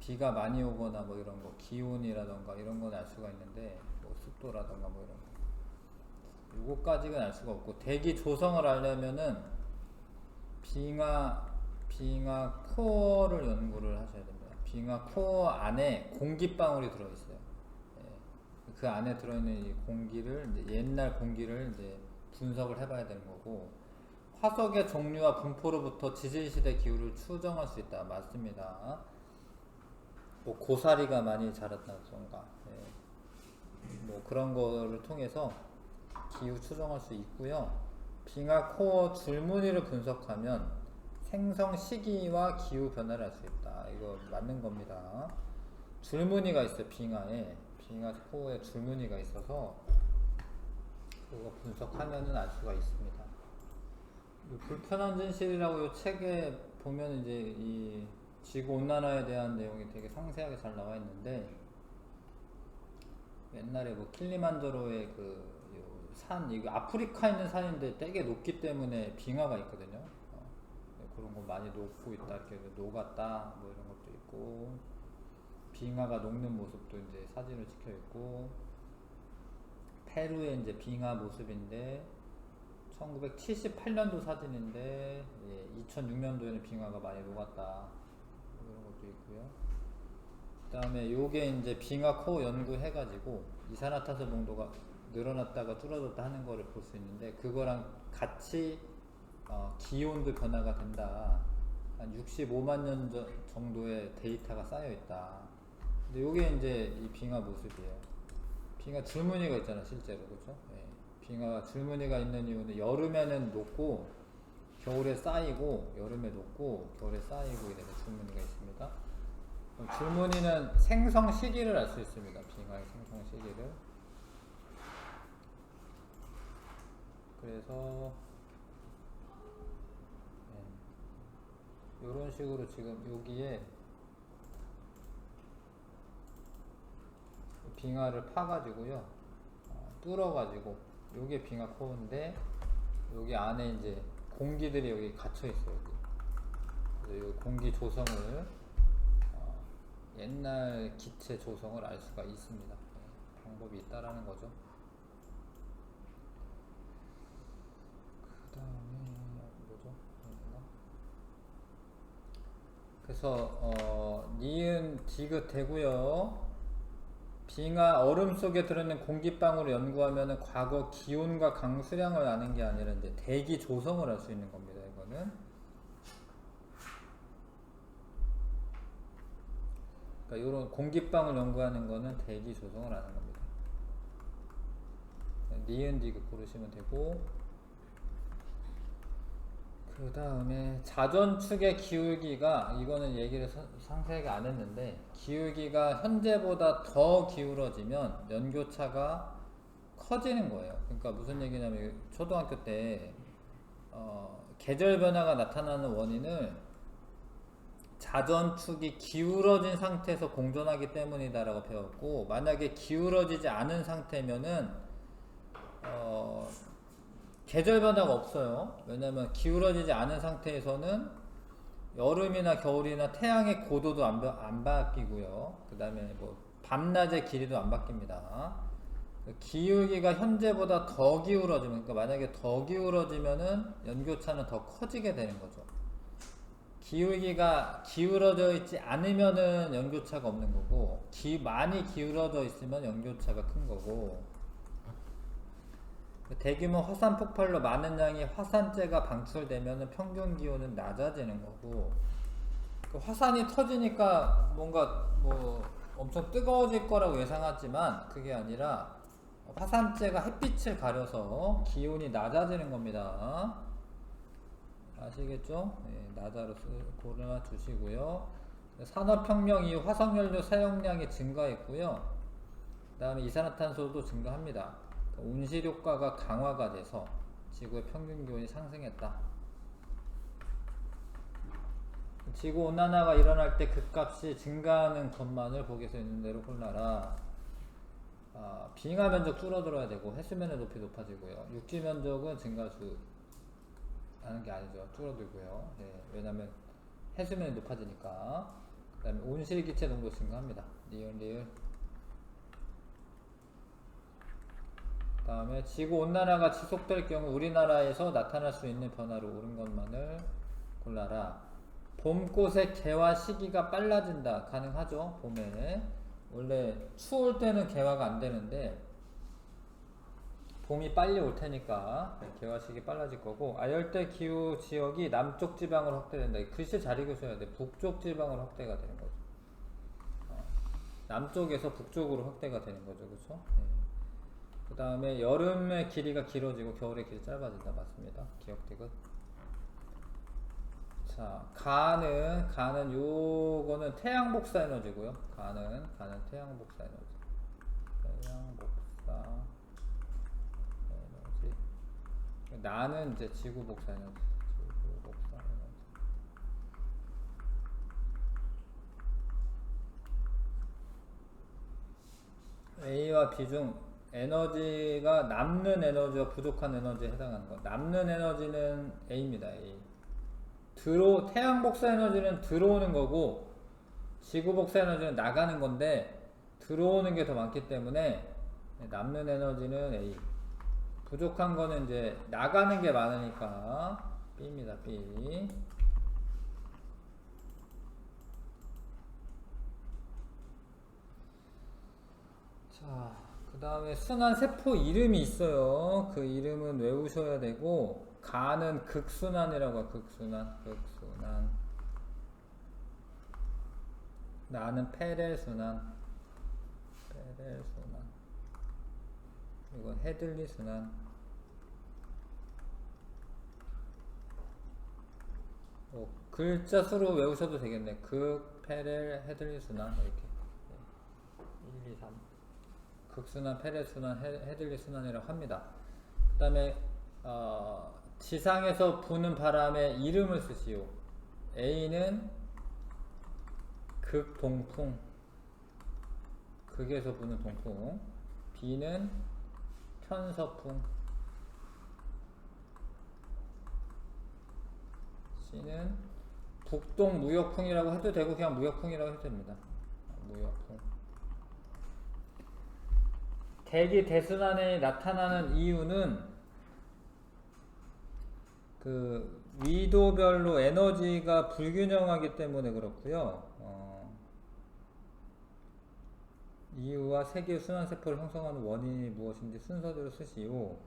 비가 많이 오거나 뭐 이런 거, 기온이라던가 이런 건 알 수가 있는데 뭐 습도라던가 뭐 이런 거. 요거까지는 알 수가 없고, 대기 조성을 알려면은 빙하 코어를 연구를 하셔야 됩니다. 빙하 코어 안에 공기방울이 들어있어요. 예. 그 안에 들어있는 이 공기를 이제 옛날 공기를 이제 분석을 해봐야 되는 거고, 화석의 종류와 분포로부터 지질시대 기후를 추정할 수 있다. 맞습니다. 뭐 고사리가 많이 자랐다던가, 예. 뭐 그런 거를 통해서 기후 추정할 수 있고요. 빙하 코어 줄무늬를 분석하면 생성 시기와 기후 변화를 알 수 있다. 이거 맞는 겁니다. 줄무늬가 있어요. 빙하 코어에 줄무늬가 있어서 그거 분석하면은 알 수가 있습니다. 불편한 진실이라고 이 책에 보면 이제 이 지구 온난화에 대한 내용이 되게 상세하게 잘 나와 있는데, 옛날에 뭐 킬리만자로의 그 산, 이거 아프리카에 있는 산인데 되게 높기 때문에 빙하가 있거든요. 그런 거 많이 녹고 있다, 이렇게 녹았다, 뭐 이런 것도 있고, 빙하가 녹는 모습도 이제 사진을 찍혀 있고, 페루의 이제 빙하 모습인데 1978년도 사진인데 2006년도에는 빙하가 많이 녹았다, 이런 것도 있고요. 그 다음에 요게 이제 빙하 코어 연구해가지고 이산화탄소 농도가 늘어났다가 줄어들었다 하는 거를 볼 수 있는데, 그거랑 같이 기온도 변화가 된다. 한 65만 년 정도의 데이터가 쌓여 있다. 근데 요게 이제 이 빙하 모습이에요. 빙하 줄무늬가 있잖아, 실제로. 그렇죠? 예. 빙하가 줄무늬가 있는 이유는 여름에는 녹고 겨울에 쌓이고, 여름에 녹고 겨울에 쌓이고 이래서 줄무늬가 있습니다. 줄무늬는 생성 시기를 알 수 있습니다. 빙하의 생성 시기를. 그래서 이런 식으로 지금 여기에 빙하를 파가지고요, 뚫어가지고, 요게 빙하 코어인데 여기 안에 이제 공기들이 여기 갇혀 있어요. 여기. 그래서 이 공기 조성을 옛날 기체 조성을 알 수가 있습니다. 방법이 있다라는 거죠. 그 다음에 뭐죠? 그래서 니은 디귿 되고요. 빙하 얼음 속에 들어있는 공기방울을 연구하면 과거 기온과 강수량을 아는 게 아니라 이제 대기 조성을 할 수 있는 겁니다. 이거는. 그러니까 이런 공기방울 연구하는 거는 대기 조성을 아는 겁니다. 니은 디귿 고르시면 되고, 그 다음에 자전축의 기울기가, 이거는 얘기를 상세하게 안 했는데, 기울기가 현재보다 더 기울어지면 연교차가 커지는 거예요. 그러니까 무슨 얘기냐면, 초등학교 때 계절 변화가 나타나는 원인을 자전축이 기울어진 상태에서 공존하기 때문이다라고 배웠고, 만약에 기울어지지 않은 상태면은 계절 변화가 없어요. 왜냐면 기울어지지 않은 상태에서는 여름이나 겨울이나 태양의 고도도 안 바뀌고요. 그 다음에 뭐 밤낮의 길이도 안 바뀝니다. 기울기가 현재보다 더 기울어지면, 그러니까 만약에 더 기울어지면은 연교차는 더 커지게 되는 거죠. 기울기가 기울어져 있지 않으면은 연교차가 없는 거고, 많이 기울어져 있으면 연교차가 큰 거고, 대규모 화산 폭발로 많은 양의 화산재가 방출되면 평균 기온은 낮아지는 거고, 그 화산이 터지니까 뭔가 뭐 엄청 뜨거워질 거라고 예상하지만 그게 아니라 화산재가 햇빛을 가려서 기온이 낮아지는 겁니다. 아시겠죠? 네, 낮아로 고려 주시고요. 산업혁명 이후 화석연료 사용량이 증가했고요. 그 다음에 이산화탄소도 증가합니다. 온실효과가 강화가 돼서 지구의 평균 기온이 상승했다. 지구 온난화가 일어날 때 그 값이 증가하는 것만을 보기에서 있는 대로 골라라. 빙하 면적 줄어들어야 되고 해수면의 높이 높아지고요. 육지 면적은 증가수 하는 게 아니죠. 줄어들고요. 예, 왜냐면 해수면이 높아지니까. 그 다음에 온실기체 농도 증가합니다. 리을. 그 다음에 지구 온난화가 지속될 경우 우리나라에서 나타날 수 있는 변화로 옳은 것만을 골라라. 봄꽃의 개화 시기가 빨라진다. 가능하죠. 봄에 원래 추울 때는 개화가 안 되는데 봄이 빨리 올 테니까 개화 시기 빨라질 거고, 아열대 기후 지역이 남쪽 지방으로 확대된다. 글씨 잘 읽으셔야 돼. 북쪽 지방으로 확대가 되는 거죠. 남쪽에서 북쪽으로 확대가 되는 거죠. 그렇죠? 네. 그 다음에 여름의 길이가 길어지고 겨울의 길이 짧아진다. 맞습니다. 기억 디귿. 자, 가는 요거는 태양 복사 에너지고요. 가는 태양 복사 에너지. 태양 복사 에너지. 나는 이제 지구 복사 에너지. 지구 복사 에너지. A와 B 중 에너지가 남는 에너지와 부족한 에너지에 해당하는 거. 남는 에너지는 A입니다. A. 태양 복사 에너지는 들어오는 거고 지구 복사 에너지는 나가는 건데 들어오는 게 더 많기 때문에 남는 에너지는 A. 부족한 거는 이제 나가는 게 많으니까 B입니다. B. 자, 그 다음에 순환 세포 이름이 있어요. 그 이름은 외우셔야 되고, 가는 극순환이라고 해요. 극순환. 나는 페렐순환. 이건 헤들리 순환. 글자 수로 외우셔도 되겠네. 페렐, 헤들리 순환. 이렇게. 1, 2, 3. 극순환, 페렐순환, 헤들리 순환이라고 합니다. 그 다음에, 지상에서 부는 바람에 이름을 쓰시오. A는 극동풍. 극에서 부는 동풍. B는 편서풍. C는 북동 무역풍이라고 해도 되고 그냥 무역풍이라고 해도 됩니다. 무역풍. 대기 대순환에 나타나는 이유는 그 위도별로 에너지가 불균형하기 때문에 그렇고요. 이유와 세개의 순환세포를 형성하는 원인이 무엇인지 순서대로 쓰시오.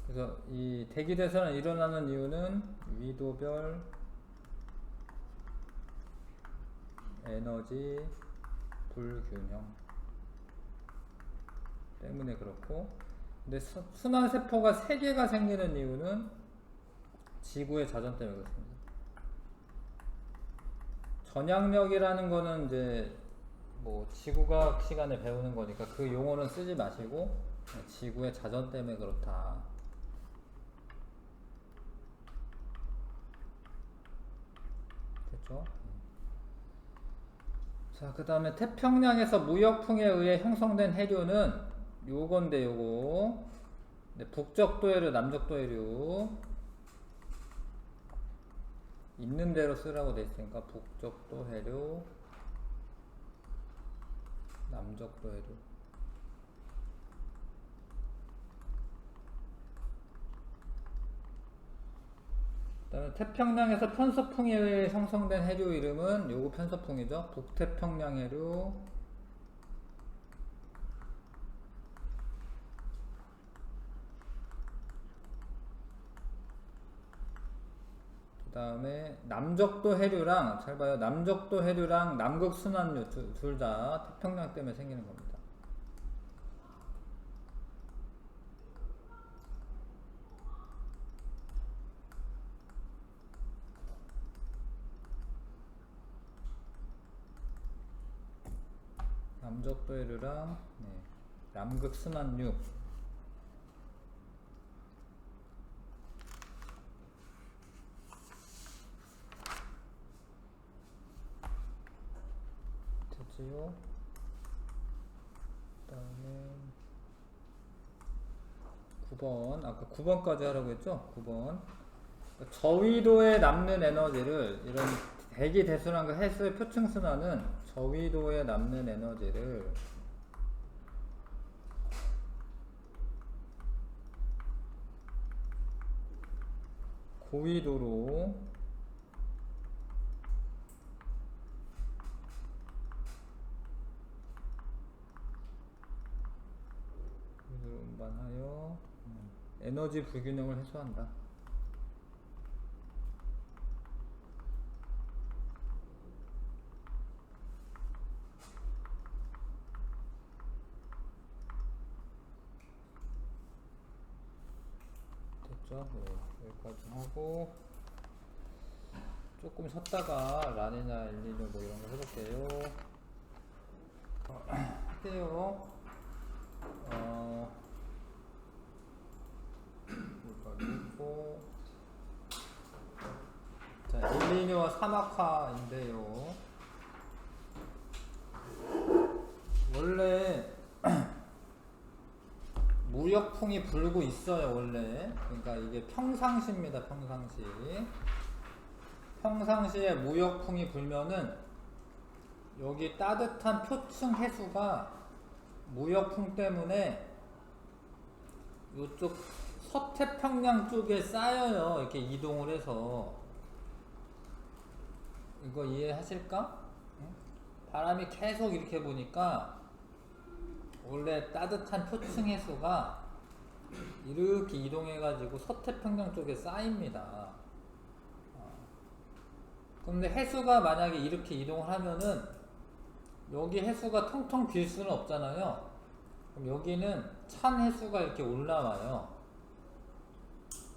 그래서 이 대기대선이 일어나는 이유는 위도별 에너지 불균형 때문에 그렇고, 근데 순환세포가 3개가 생기는 이유는 지구의 자전 때문에 그렇습니다. 전향력이라는 거는 이제 뭐 지구과학 시간에 배우는 거니까 그 용어는 쓰지 마시고 지구의 자전 때문에 그렇다. 됐죠? 자, 그 다음에 태평양에서 무역풍에 의해 형성된 해류는 요건데 요거. 네, 북적도 해류, 남적도 해류. 있는 대로 쓰라고 돼 있으니까 북적도 해류, 남적도 해류. 그다음에 태평양에서 편서풍에 의해 형성된 해류 이름은 요거 편서풍이죠. 북태평양 해류, 그 다음에 남적도 해류랑, 잘 봐요. 남적도 해류랑 남극순환류 둘 다 태평양 때문에 생기는 겁니다. 남적도해류랑 남극순환류. 되지요? 그다음에 9번, 아까 9번까지 하라고 했죠? 9번. 저위도에 남는 에너지를, 이런 대기 대순환과 해수의 표층 순환은 저위도에 남는 에너지를 고위도로 운반하여 에너지 불균형을 해소한다. 됐죠? 네, 여기까지 하고 조금 쉬었다가 라니나 엘니뇨 뭐 이런 거 해볼게요. 할게요. 여기까지 했고, 자, 엘니뇨와 사막화인데요. 원래 무역풍이 불고 있어요, 원래. 그러니까 이게 평상시입니다, 평상시. 평상시에 무역풍이 불면은 여기 따뜻한 표층 해수가 무역풍 때문에 이쪽 서태평양 쪽에 쌓여요. 이렇게 이동을 해서. 이거 이해하실까? 바람이 계속 이렇게 부니까 원래 따뜻한 표층 해수가 이렇게 이동해가지고 서태평양 쪽에 쌓입니다. 근데 해수가 만약에 이렇게 이동을 하면은 여기 해수가 텅텅 빌 수는 없잖아요. 그럼 여기는 찬 해수가 이렇게 올라와요.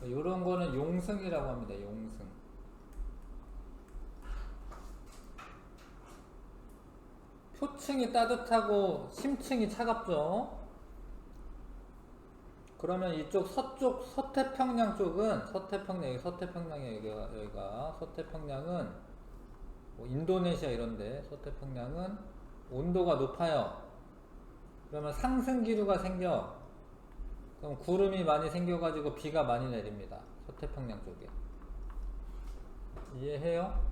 이런 거는 용승이라고 합니다. 용승. 표층이 따뜻하고 심층이 차갑죠. 그러면 이쪽 서쪽 서태평양 쪽은 여기 여기가 서태평양은 뭐 인도네시아 이런데 서태평양은 온도가 높아요. 그러면 상승 기류가 생겨. 그럼 구름이 많이 생겨가지고 비가 많이 내립니다. 서태평양 쪽에. 이해해요?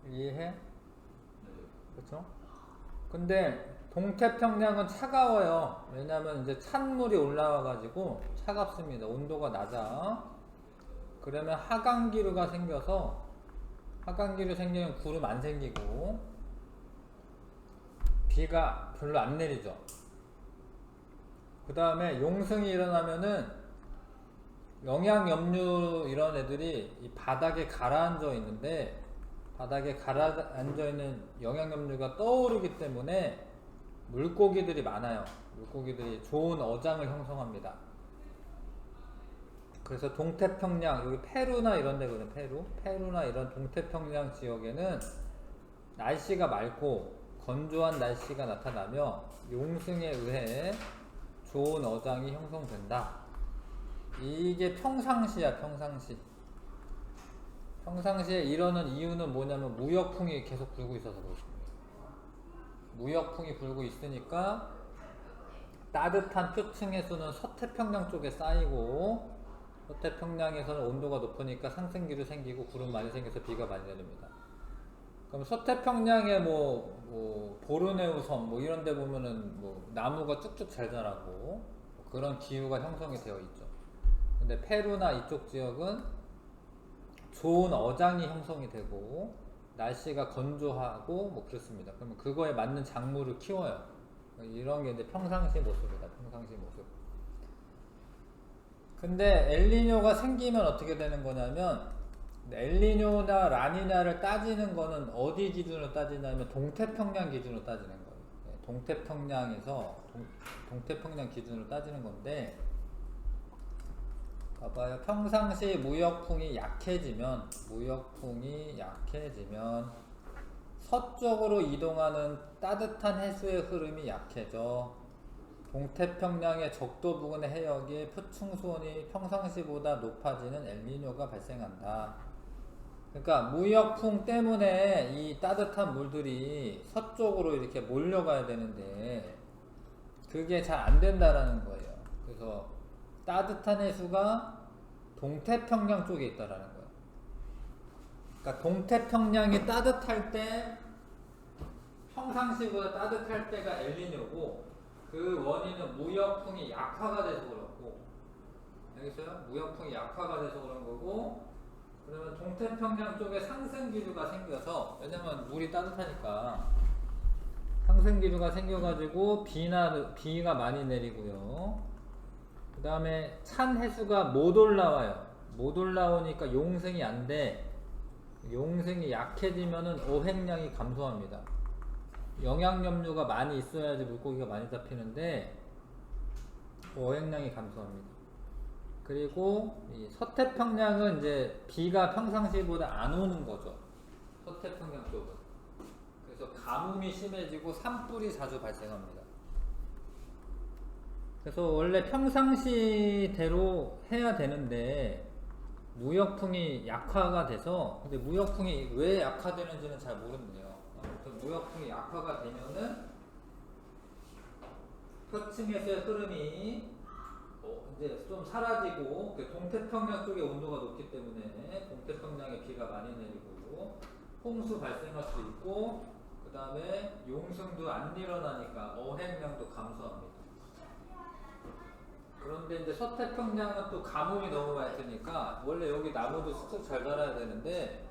이해해? 그렇죠? 근데 동태평양은 차가워요. 왜냐면 이제 찬물이 올라와가지고 차갑습니다. 온도가 낮아. 그러면 하강기류가 생겨서 하강기류 생기면 구름 안 생기고 비가 별로 안 내리죠. 그 다음에 용승이 일어나면은 영양염류 이런 애들이 이 바닥에 가라앉아 있는데 바닥에 가라앉아 있는 영양염류가 떠오르기 때문에 물고기들이 많아요. 물고기들이 좋은 어장을 형성합니다. 그래서 동태평양, 여기 페루나 이런 데거든요. 페루나 이런 동태평양 지역에는 날씨가 맑고 건조한 날씨가 나타나며 용승에 의해 좋은 어장이 형성된다. 이게 평상시야, 평상시. 평상시에 이러는 이유는 뭐냐면 무역풍이 계속 불고 있어서 그렇습니다. 무역풍이 불고 있으니까 따뜻한 표층에서는 서태평양 쪽에 쌓이고 서태평양에서는 온도가 높으니까 상승기류 생기고 구름 많이 생겨서 비가 많이 내립니다. 그럼 서태평양에 뭐 보르네오 섬 뭐 이런 데 보면은 뭐 나무가 쭉쭉 잘 자라고 그런 기후가 형성이 되어 있죠. 근데 페루나 이쪽 지역은 좋은 어장이 형성이 되고 날씨가 건조하고 뭐 그렇습니다. 그러면 그거에 맞는 작물을 키워요. 이런 게 이제 평상시 모습이다. 평상시 모습. 근데 엘니뇨가 생기면 어떻게 되는 거냐면 엘니뇨나 라니냐를 따지는 거는 어디 기준으로 따지냐면 동태평양 기준으로 따지는 거예요. 동태평양에서 동태평양 기준으로 따지는 건데 봐봐요. 평상시 무역풍이 약해지면 서쪽으로 이동하는 따뜻한 해수의 흐름이 약해져 동태평양의 적도 부근의 해역이 표층 수온이 평상시보다 높아지는 엘니뇨가 발생한다. 그러니까 무역풍 때문에 이 따뜻한 물들이 서쪽으로 이렇게 몰려가야 되는데 그게 잘 안 된다라는 거예요. 그래서 따뜻한 해수가 동태평양 쪽에 있다라는 거예요. 그러니까 동태평양이 따뜻할 때 평상시보다 따뜻할 때가 엘니뇨고 그 원인은 무역풍이 약화가 돼서 그렇고, 알겠어요? 무역풍이 약화가 돼서 그런 거고, 그러면 동태평양 쪽에 상승 기류가 생겨서, 왜냐면 물이 따뜻하니까 상승 기류가 생겨가지고 비가 많이 내리고요. 그 다음에 찬 해수가 못 올라와요. 못 올라오니까 용생이 안 돼. 용생이 약해지면은 어획량이 감소합니다. 영양염류가 많이 있어야지 물고기가 많이 잡히는데 어획량이 감소합니다. 그리고 이 서태평양은 이제 비가 평상시보다 안 오는 거죠. 서태평양 쪽은. 그래서 가뭄이 심해지고 산불이 자주 발생합니다. 그래서 원래 평상시대로 해야 되는데 무역풍이 약화가 돼서, 근데 무역풍이 왜 약화되는지는 잘 모른대요. 아무튼 무역풍이 약화가 되면은 표층에서의 흐름이 이제 좀 사라지고, 동태평양 쪽의 온도가 높기 때문에 동태평양에 비가 많이 내리고 홍수 발생할 수 있고, 그 다음에 용승도 안 일어나니까 어획량도 감소합니다. 그런데 이제 서태평양은 또 가뭄이 너무 많이 드니까 원래 여기 나무도 쑥쑥 잘 자라야 되는데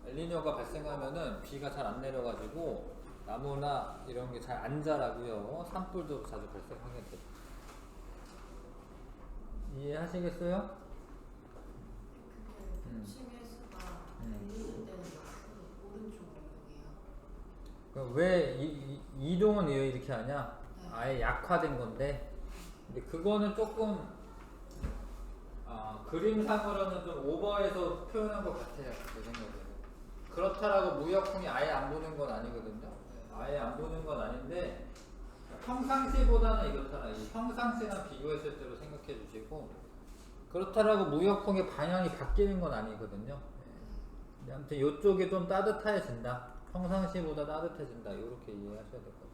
엘니뇨가 발생하면은 비가 잘 안 내려가지고 나무나 이런 게 잘 안 자라고요. 산불도 자주 발생하게 돼요. 이해하시겠어요? 표층에서가 엘니뇨 때는 오른쪽 방향이에요. 왜 이동은 왜 이렇게 하냐? 네. 아예 약화된 건데, 근데 그거는 조금 그림상으로는 좀 오버해서 표현한 것 같아요. 제 생각에는. 그렇다라고 무역풍이 아예 안 부는 건 아니거든요. 아예 안 부는 건 아닌데 평상시보다는 이렇더라. 이 평상시랑 비교했을 때로 생각해 주시고, 그렇다라고 무역풍의 방향이 바뀌는 건 아니거든요. 네. 아무튼 이쪽이 좀 따뜻해진다. 평상시보다 따뜻해진다. 이렇게 이해하셔야 될 것 같아요.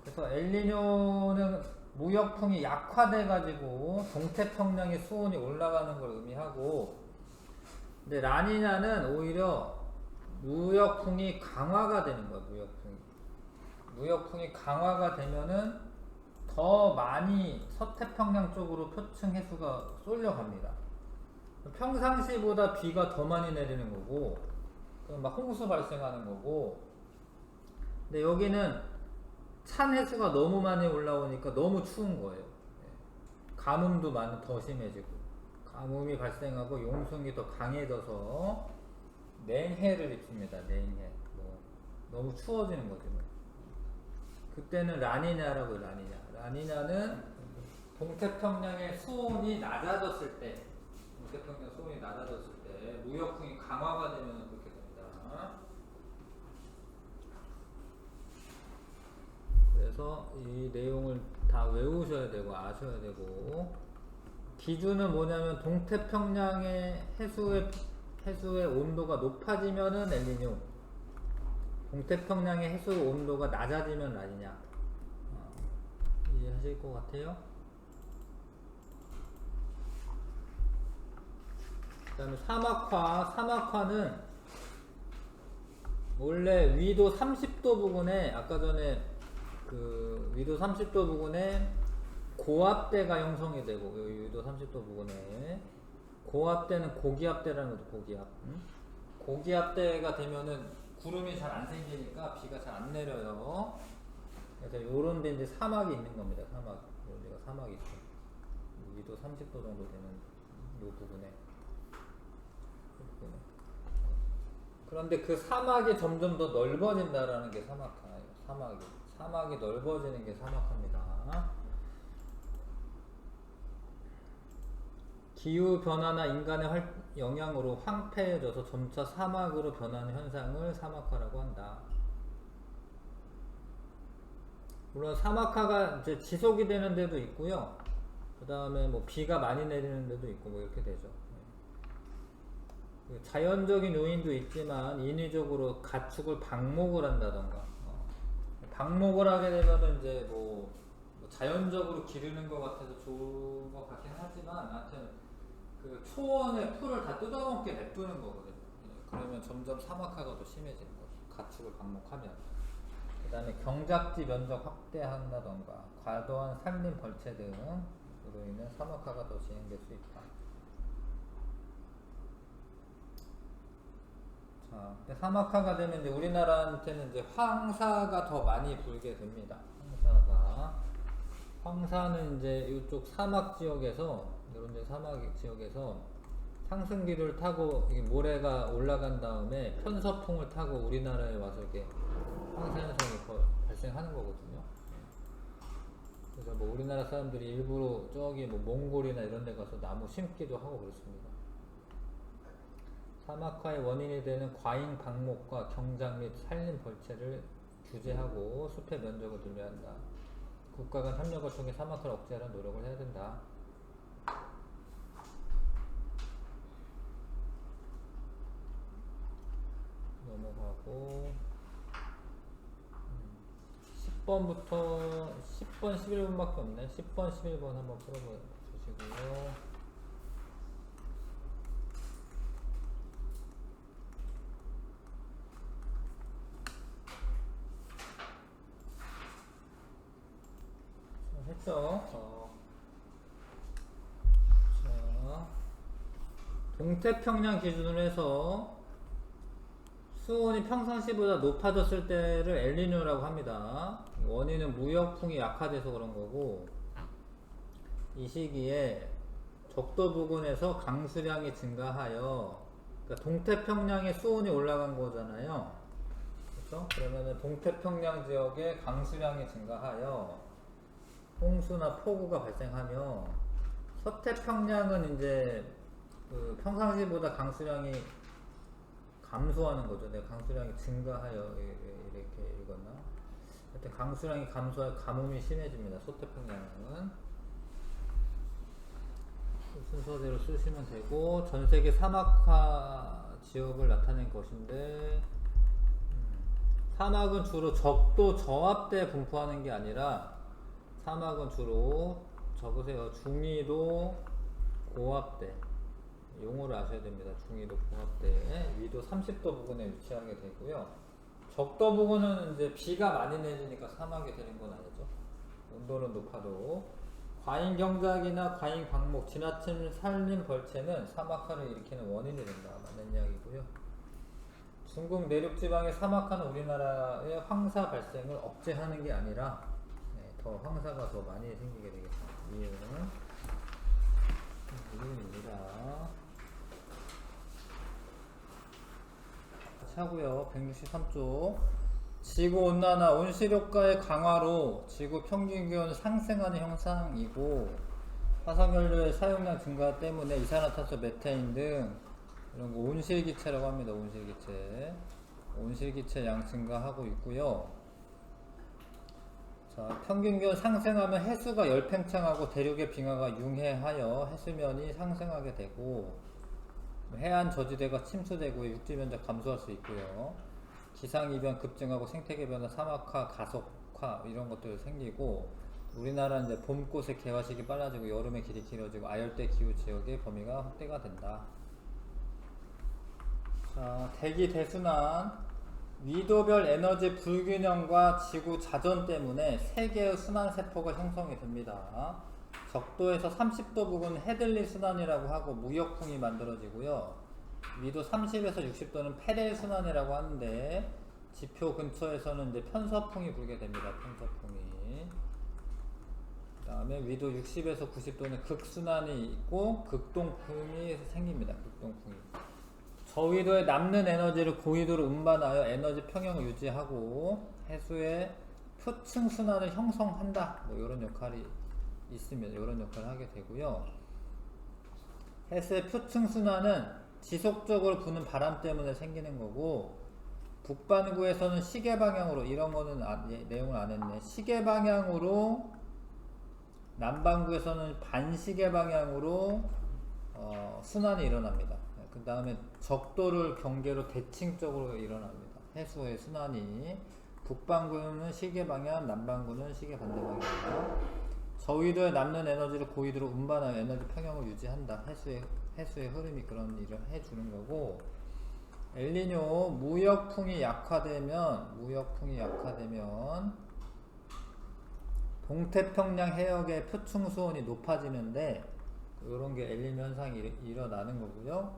그래서 엘니뇨는 무역풍이 약화돼가지고 동태평양의 수온이 올라가는 걸 의미하고, 근데 라니냐는 오히려 무역풍이 강화가 되는 거예요. 무역풍이 강화가 되면은 더 많이 서태평양 쪽으로 표층 해수가 쏠려갑니다. 평상시보다 비가 더 많이 내리는 거고, 그럼 막 홍수 발생하는 거고, 근데 여기는 찬 해수가 너무 많이 올라오니까 너무 추운 거예요. 가뭄도 더 심해지고, 가뭄이 발생하고 용성이 더 강해져서 냉해를 입습니다. 냉해. 너무 추워지는 거죠. 그때는 라니냐라고 해요. 라니냐는 동태평양의 수온이 낮아졌을 때, 동태평양 수온이 낮아졌을 때 무역풍이 강화가 되면 그렇게 됩니다. 그래서 이 내용을 다 외우셔야 되고 아셔야 되고, 기준은 뭐냐면 동태평양의 해수의 온도가 높아지면은 엘니뇨, 동태평양의 해수 온도가 낮아지면 라니냐. 이해하실 것 같아요? 그 다음에 사막화는 원래 위도 30도 부근에, 아까 전에 그 위도 30도 부근에 고압대가 형성이 되고, 위도 30도 부근에 고압대는 고기압대라는 거죠. 고기압대가 되면은 구름이 잘 안 생기니까 비가 잘 안 내려요. 그래서 요런 데 이제 사막이 있는 겁니다. 여기가 사막이 있어요. 위도 30도 정도 되는 요 부분에. 그런데 그 사막이 점점 더 넓어진다라는 게 사막화예요. 사막이 넓어지는 게 사막화입니다. 기후 변화나 인간의 영향으로 황폐해져서 점차 사막으로 변하는 현상을 사막화라고 한다. 물론 사막화가 이제 지속이 되는 데도 있고요. 그 다음에 뭐 비가 많이 내리는 데도 있고 뭐 이렇게 되죠. 자연적인 요인도 있지만 인위적으로 가축을 방목을 한다던가 방목을 하게 되면은 이제 뭐 자연적으로 기르는 것 같아서 좋은 것 같긴 하지만 하여튼 그 초원의 풀을 다 뜯어먹게 냅두는 거거든요. 그러면 점점 사막화가 더 심해지는 거죠. 가축을 방목하면. 그 다음에 경작지 면적 확대한다던가 과도한 산림 벌채 등으로 인해 사막화가 더 진행될 수 있다. 자, 사막화가 되면 이제 우리나라한테는 이제 황사가 더 많이 불게 됩니다. 황사는 이제 이쪽 사막 지역에서 이런 데 사막 지역에서 상승기를 타고 모래가 올라간 다음에 편서풍을 타고 우리나라에 와서 이렇게 황사 현상이 발생하는 거거든요. 그래서 뭐 우리나라 사람들이 일부러 저기 뭐 몽골이나 이런 데 가서 나무 심기도 하고 그렇습니다. 사막화의 원인이 되는 과잉 방목과 경작 및 산림 벌채를 규제하고 숲의 면적을 늘려야 한다. 국가 간 협력을 통해 사막화를 억제하려는 노력을 해야 된다. 넘어가고 10번부터 10번, 11번밖에 없네. 10번, 11번 한번 풀어보시고요. 했죠. 자, 동태평양 기준으로 해서 수온이 평상시보다 높아졌을 때를 엘니뇨라고 합니다. 원인은 무역풍이 약화돼서 그런 거고, 이 시기에 적도 부근에서 강수량이 증가하여, 그러니까 동태평양의 수온이 올라간 거잖아요. 그렇죠? 그러면은 동태평양 지역에 강수량이 증가하여 홍수나 폭우가 발생하며, 서태평양은 이제 그 평상시보다 강수량이 감소하는 거죠. 내가 강수량이 증가하여 이렇게 읽었나? 하여튼 강수량이 감소하여 가뭄이 심해집니다. 서태평양은 순서대로 쓰시면 되고, 전세계 사막화 지역을 나타낸 것인데, 사막은 주로 적도 저압대에 분포하는 게 아니라 사막은 주로 적으세요. 중위도 고압대 용어를 아셔야 됩니다. 중위도 고압대 위도 30도 부근에 위치하게 되고요. 적도 부근은 이제 비가 많이 내리니까 사막이 되는 건 아니죠. 온도는 높아도 과잉 경작이나 과잉 방목, 지나친 산림 벌채는 사막화를 일으키는 원인이 된다. 맞는 이야기고요. 중국 내륙 지방의 사막화는 우리나라의 황사 발생을 억제하는 게 아니라 더 황사가 더 많이 생기게 되겠다. 이유는 이유입니다. 같이 하고요. 163쪽 지구온난화, 온실효과의 강화로 지구 평균기온이 상승하는 현상이고, 화석연료의 사용량 증가 때문에 이산화탄소, 메테인 등 이런 거 온실기체라고 합니다. 온실기체 양 증가하고 있고요. 자, 평균기온 상승하면 해수가 열팽창하고 대륙의 빙하가 융해하여 해수면이 상승하게 되고, 해안 저지대가 침수되고 육지 면적 감소할 수 있고요. 기상이변 급증하고 생태계 변화, 사막화, 가속화 이런 것들 생기고, 우리나라는 이제 봄꽃의 개화 시기 빨라지고 여름의 길이 길어지고 아열대 기후 지역의 범위가 확대가 된다. 자, 대기 대순환, 위도별 에너지 불균형과 지구 자전 때문에 세개의 순환 세포가 형성이 됩니다. 적도에서 30도 부근 헤들리 순환이라고 하고 무역풍이 만들어지고요. 위도 30에서 60도는 페렐 순환이라고 하는데, 지표 근처에서는 이제 편서풍이 불게 됩니다. 편서풍이. 그 다음에 위도 60에서 90도는 극순환이 있고 극동풍이 생깁니다. 극동풍이. 저위도에 남는 에너지를 고위도로 운반하여 에너지 평형을 유지하고 해수의 표층 순환을 형성한다. 뭐 이런 역할이 있으면 이런 역할을 하게 되고요. 해수의 표층 순환은 지속적으로 부는 바람 때문에 생기는 거고, 북반구에서는 시계 방향으로, 이런 거는 내용을 안 했네. 시계 방향으로, 남반구에서는 반시계 방향으로 순환이 일어납니다. 그 다음에 적도를 경계로 대칭적으로 일어납니다. 해수의 순환이. 북반구는 시계 방향, 남반구는 시계 반대 방향입니다. 저위도에 남는 에너지를 고위도로 운반하여 에너지 평형을 유지한다. 해수의 흐름이 그런 일을 해주는 거고, 엘니뇨 무역풍이 약화되면 동태평양 해역의 표층 수온이 높아지는데, 이런 게 엘니뇨 현상이 일어나는 거고요.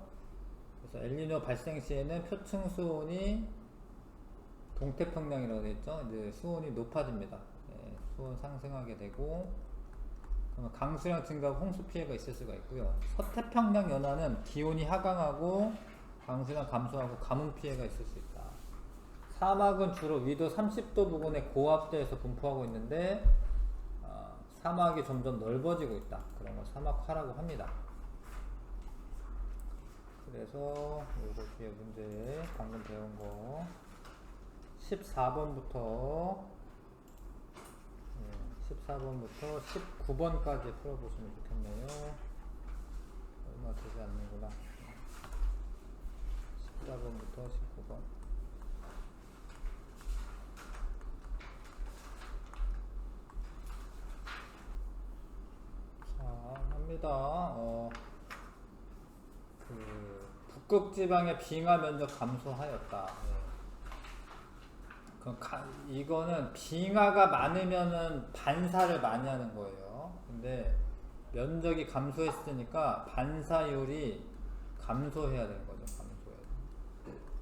그래서 엘니뇨 발생 시에는 표층 수온이 동태평양이라고 되어 있죠. 이제 수온이 높아집니다. 예, 수온 상승하게 되고, 그러면 강수량 증가, 홍수 피해가 있을 수가 있고요. 서태평양 연안은 기온이 하강하고 강수량 감소하고 가뭄 피해가 있을 수 있다. 사막은 주로 위도 30도 부근의 고압대에서 분포하고 있는데, 사막이 점점 넓어지고 있다. 그런 걸 사막화라고 합니다. 그래서 요거 뒤에 문제 방금 배운 거 14번부터 19번까지 풀어보시면 좋겠네요. 얼마 되지 않는구나. 14번부터 19번. 자, 합니다. 북극지방의 빙하 면적 감소하였다. 이거는 빙하가 많으면은 반사를 많이 하는 거예요. 근데 면적이 감소했으니까 반사율이 감소해야 되는 거죠.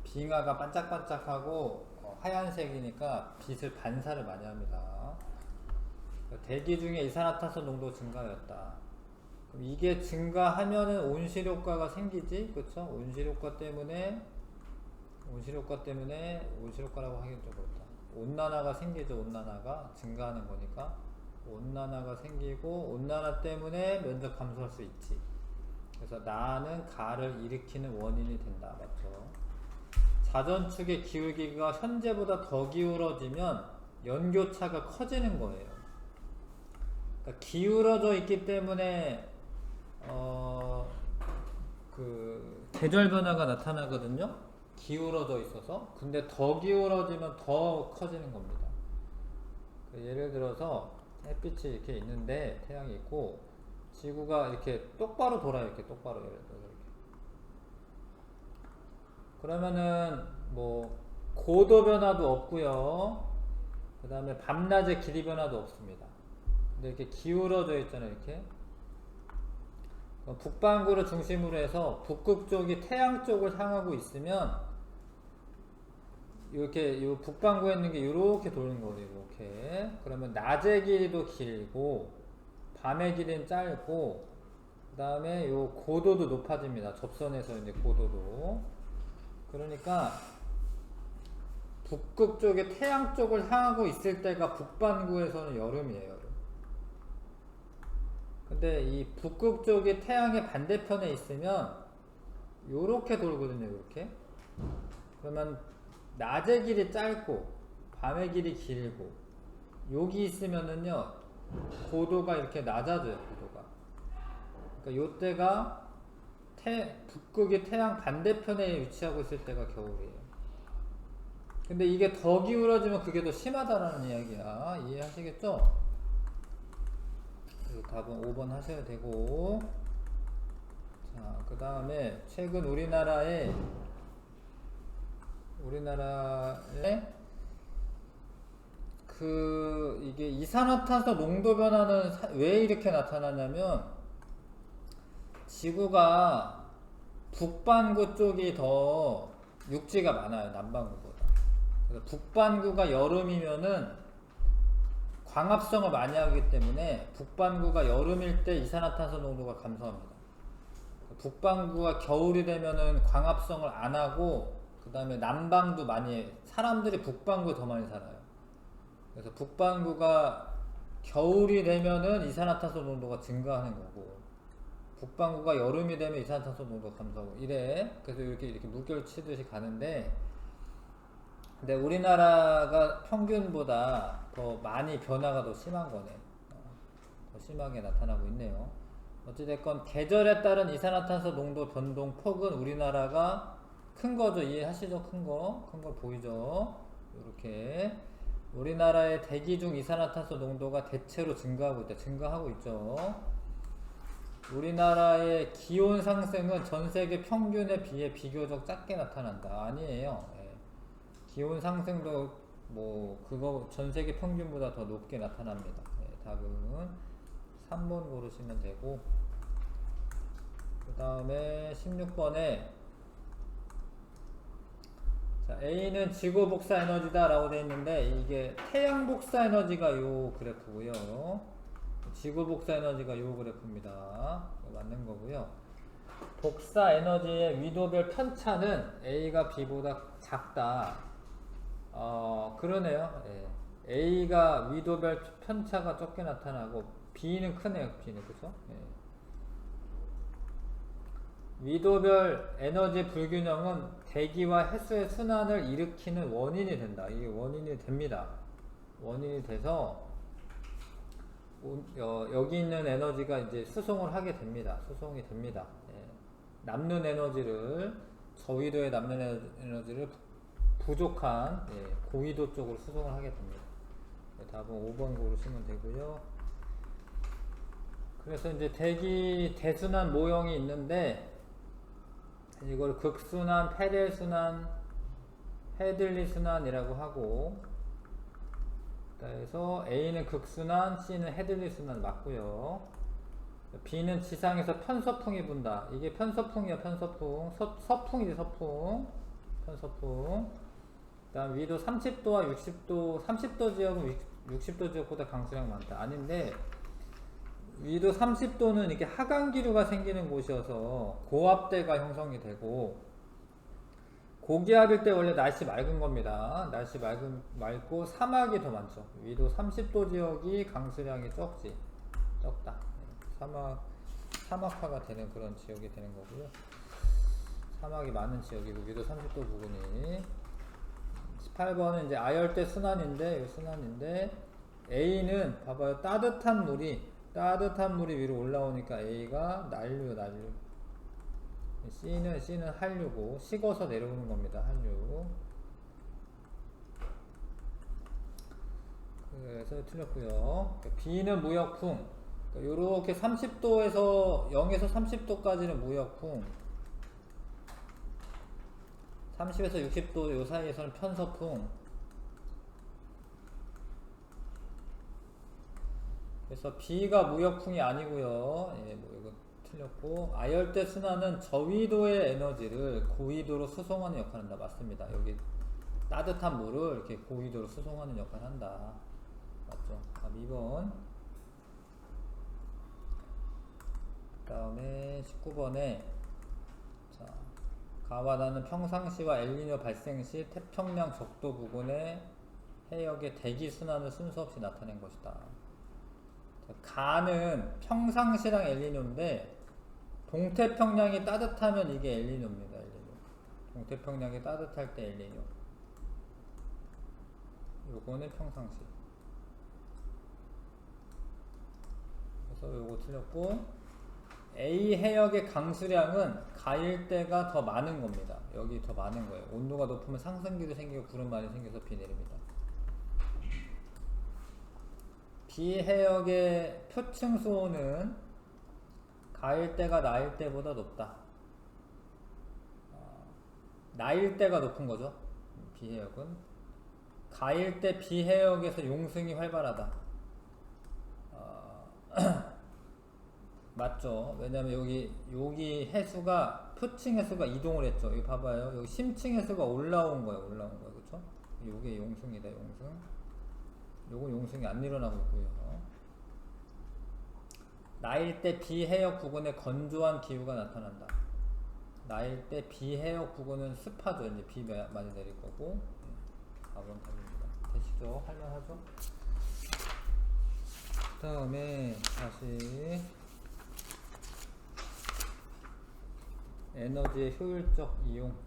빙하가 반짝반짝하고 하얀색이니까 빛을 반사를 많이 합니다. 대기 중에 이산화탄소 농도 증가하였다. 그럼 이게 증가하면은 온실효과가 생기지, 그렇죠? 온실효과라고 하긴 좀 그렇다. 온난화가 생기죠. 온난화가 증가하는 거니까 온난화가 생기고, 온난화 때문에 면적 감소할 수 있지. 그래서 나는 가를 일으키는 원인이 된다. 맞죠? 자전축의 기울기가 현재보다 더 기울어지면 연교차가 커지는 거예요. 그러니까 기울어져 있기 때문에 계절 변화가 나타나거든요. 기울어져 있어서. 근데 더 기울어지면 더 커지는 겁니다. 예를 들어서 햇빛이 이렇게 있는데, 태양이 있고 지구가 이렇게 똑바로 돌아요. 이렇게 똑바로, 예를 들어서 이렇게. 그러면은 뭐 고도 변화도 없고요. 그 다음에 밤낮의 길이 변화도 없습니다. 근데 이렇게 기울어져 있잖아요. 이렇게 북반구를 중심으로 해서 북극 쪽이 태양 쪽을 향하고 있으면, 이렇게 요 북반구에 있는 게 이렇게 도는 거예요. 이렇게. 그러면 낮의 길이도 길고 밤의 길이는 짧고, 그 다음에 요 고도도 높아집니다. 접선에서 이제 고도도. 그러니까 북극 쪽에 태양 쪽을 향하고 있을 때가 북반구에서는 여름이에요. 여름. 근데 이 북극 쪽이 태양의 반대편에 있으면 요렇게 돌거든요. 요렇게. 그러면 낮의 길이 짧고 밤의 길이 길고, 여기 있으면은요 고도가 이렇게 낮아져요. 고도가. 그러니까 요때가 북극이 태양 반대편에 위치하고 있을 때가 겨울이에요. 근데 이게 더 기울어지면 그게 더 심하다라는 이야기야. 이해하시겠죠? 답은 5번 하셔야 되고, 자, 그 다음에 최근 우리나라에 이게 이산화탄소 농도 변화는 왜 이렇게 나타나냐면, 지구가 북반구 쪽이 더 육지가 많아요. 남반구보다. 그래서 북반구가 여름이면은 광합성을 많이 하기 때문에 북반구가 여름일 때 이산화탄소 농도가 감소합니다. 북반구가 겨울이 되면은 광합성을 안 하고, 그 다음에 남반구 사람들이 북반구에 더 많이 살아요. 그래서 북반구가 겨울이 되면은 이산화탄소 농도가 증가하는 거고, 북반구가 여름이 되면 이산화탄소 농도 감소하고 이래. 그래서 이렇게 물결 치듯이 가는데, 근데 우리나라가 평균보다 더 많이 변화가 더 심한 거네. 더 심하게 나타나고 있네요. 어찌됐건 계절에 따른 이산화탄소 농도 변동 폭은 우리나라가 큰 거죠. 이해하시죠? 큰 거 보이죠? 이렇게 우리나라의 대기 중 이산화탄소 농도가 대체로 증가하고 있죠. 우리나라의 기온 상승은 전 세계 평균에 비해 비교적 작게 나타난다. 아니에요. 예. 기온 상승도 그거 전 세계 평균보다 더 높게 나타납니다. 예, 답은 3번 고르시면 되고, 그 다음에 16번에 자, A는 지구 복사 에너지다 라고 되어 있는데, 이게 태양 복사 에너지가 요 그래프고요, 지구 복사 에너지가 요 그래프입니다. 맞는 거고요. 복사 에너지의 위도별 편차는 A가 B보다 작다. 그러네요. 예. A가 위도별 편차가 적게 나타나고 B는 크네요. B는 그죠? 예. 위도별 에너지 불균형은 대기와 햇수의 순환을 일으키는 원인이 된다. 이게 원인이 됩니다. 원인이 돼서 여기 있는 에너지가 이제 수송을 하게 됩니다. 수송이 됩니다. 예. 남는 에너지를, 저위도에 남는 에너지를 부족한 고위도 쪽으로 수송을 하게 됩니다. 답은 5번 고르시면 되고요. 그래서 이제 대기 대순환 모형이 있는데, 이걸 극순환, 페렐순환, 헤들리 순환이라고 하고, 그래서 A는 극순환, C는 헤들리 순환 맞고요. B는 지상에서 편서풍이 분다. 이게 편서풍이야, 편서풍. 서풍이지, 서풍. 편서풍. 그 다음 위도 30도와 60도, 30도 지역은 60도 지역보다 강수량이 많다. 아닌데, 위도 30도는 이렇게 하강기류가 생기는 곳이어서 고압대가 형성이 되고, 고기압일 때 원래 날씨 맑은 겁니다. 날씨 맑고 사막이 더 많죠. 위도 30도 지역이 강수량이 적다. 사막화가 되는 그런 지역이 되는 거고요. 사막이 많은 지역이고, 위도 30도 부근이. 18번은 이제 아열대 순환인데, A는 봐봐요. 따뜻한 물이 위로 올라오니까 A가 난류. C는 한류고, 식어서 내려오는 겁니다. 한류. 그래서 틀렸고요. B는 무역풍. 요렇게 30도에서 0에서 30도까지는 무역풍, 30에서 60도 요 사이에서는 편서풍. 그래서 B가 무역풍이 아니고요. 예, 이거 틀렸고, 아열대 순환은 저위도의 에너지를 고위도로 수송하는 역할을 한다. 맞습니다. 여기 따뜻한 물을 이렇게 고위도로 수송하는 역할을 한다. 맞죠? 2번. 그 다음에 19번에 가와나는 평상시와 엘니뇨 발생 시 태평양 적도 부근의 해역의 대기 순환을 순서 없이 나타낸 것이다. 가는 평상시랑 엘니뇨인데, 동태평양이 따뜻하면 이게 엘니뇨입니다. 엘니뇨. 동태평양이 따뜻할 때 엘니뇨. 요거는 평상시. 그래서 요거 틀렸고, A 해역의 강수량은 가일 때가 더 많은 겁니다. 여기 더 많은 거예요. 온도가 높으면 상승기도 생기고 구름 많이 생겨서 비 내립니다. B 해역의 표층 수온은 가일 때가 나일 때보다 높다. 나일 때가 높은 거죠. B 해역은. 가일 때 B 해역에서 용승이 활발하다. 맞죠? 왜냐면 여기 해수가, 표층 해수가 이동을 했죠. 여기 봐봐요. 여기 심층 해수가 올라온 거예요. 그쵸? 요게 용승이다, 용승. 요거 용승이 안 일어나고 있고요. 나일 때 비해역 부근에 건조한 기후가 나타난다. 나일 때 비해역 부근은 습하죠. 이제 비 많이 내릴 거고. 4번 답입니다. 되시죠? 할만하죠? 그 다음에 다시 에너지의 효율적 이용.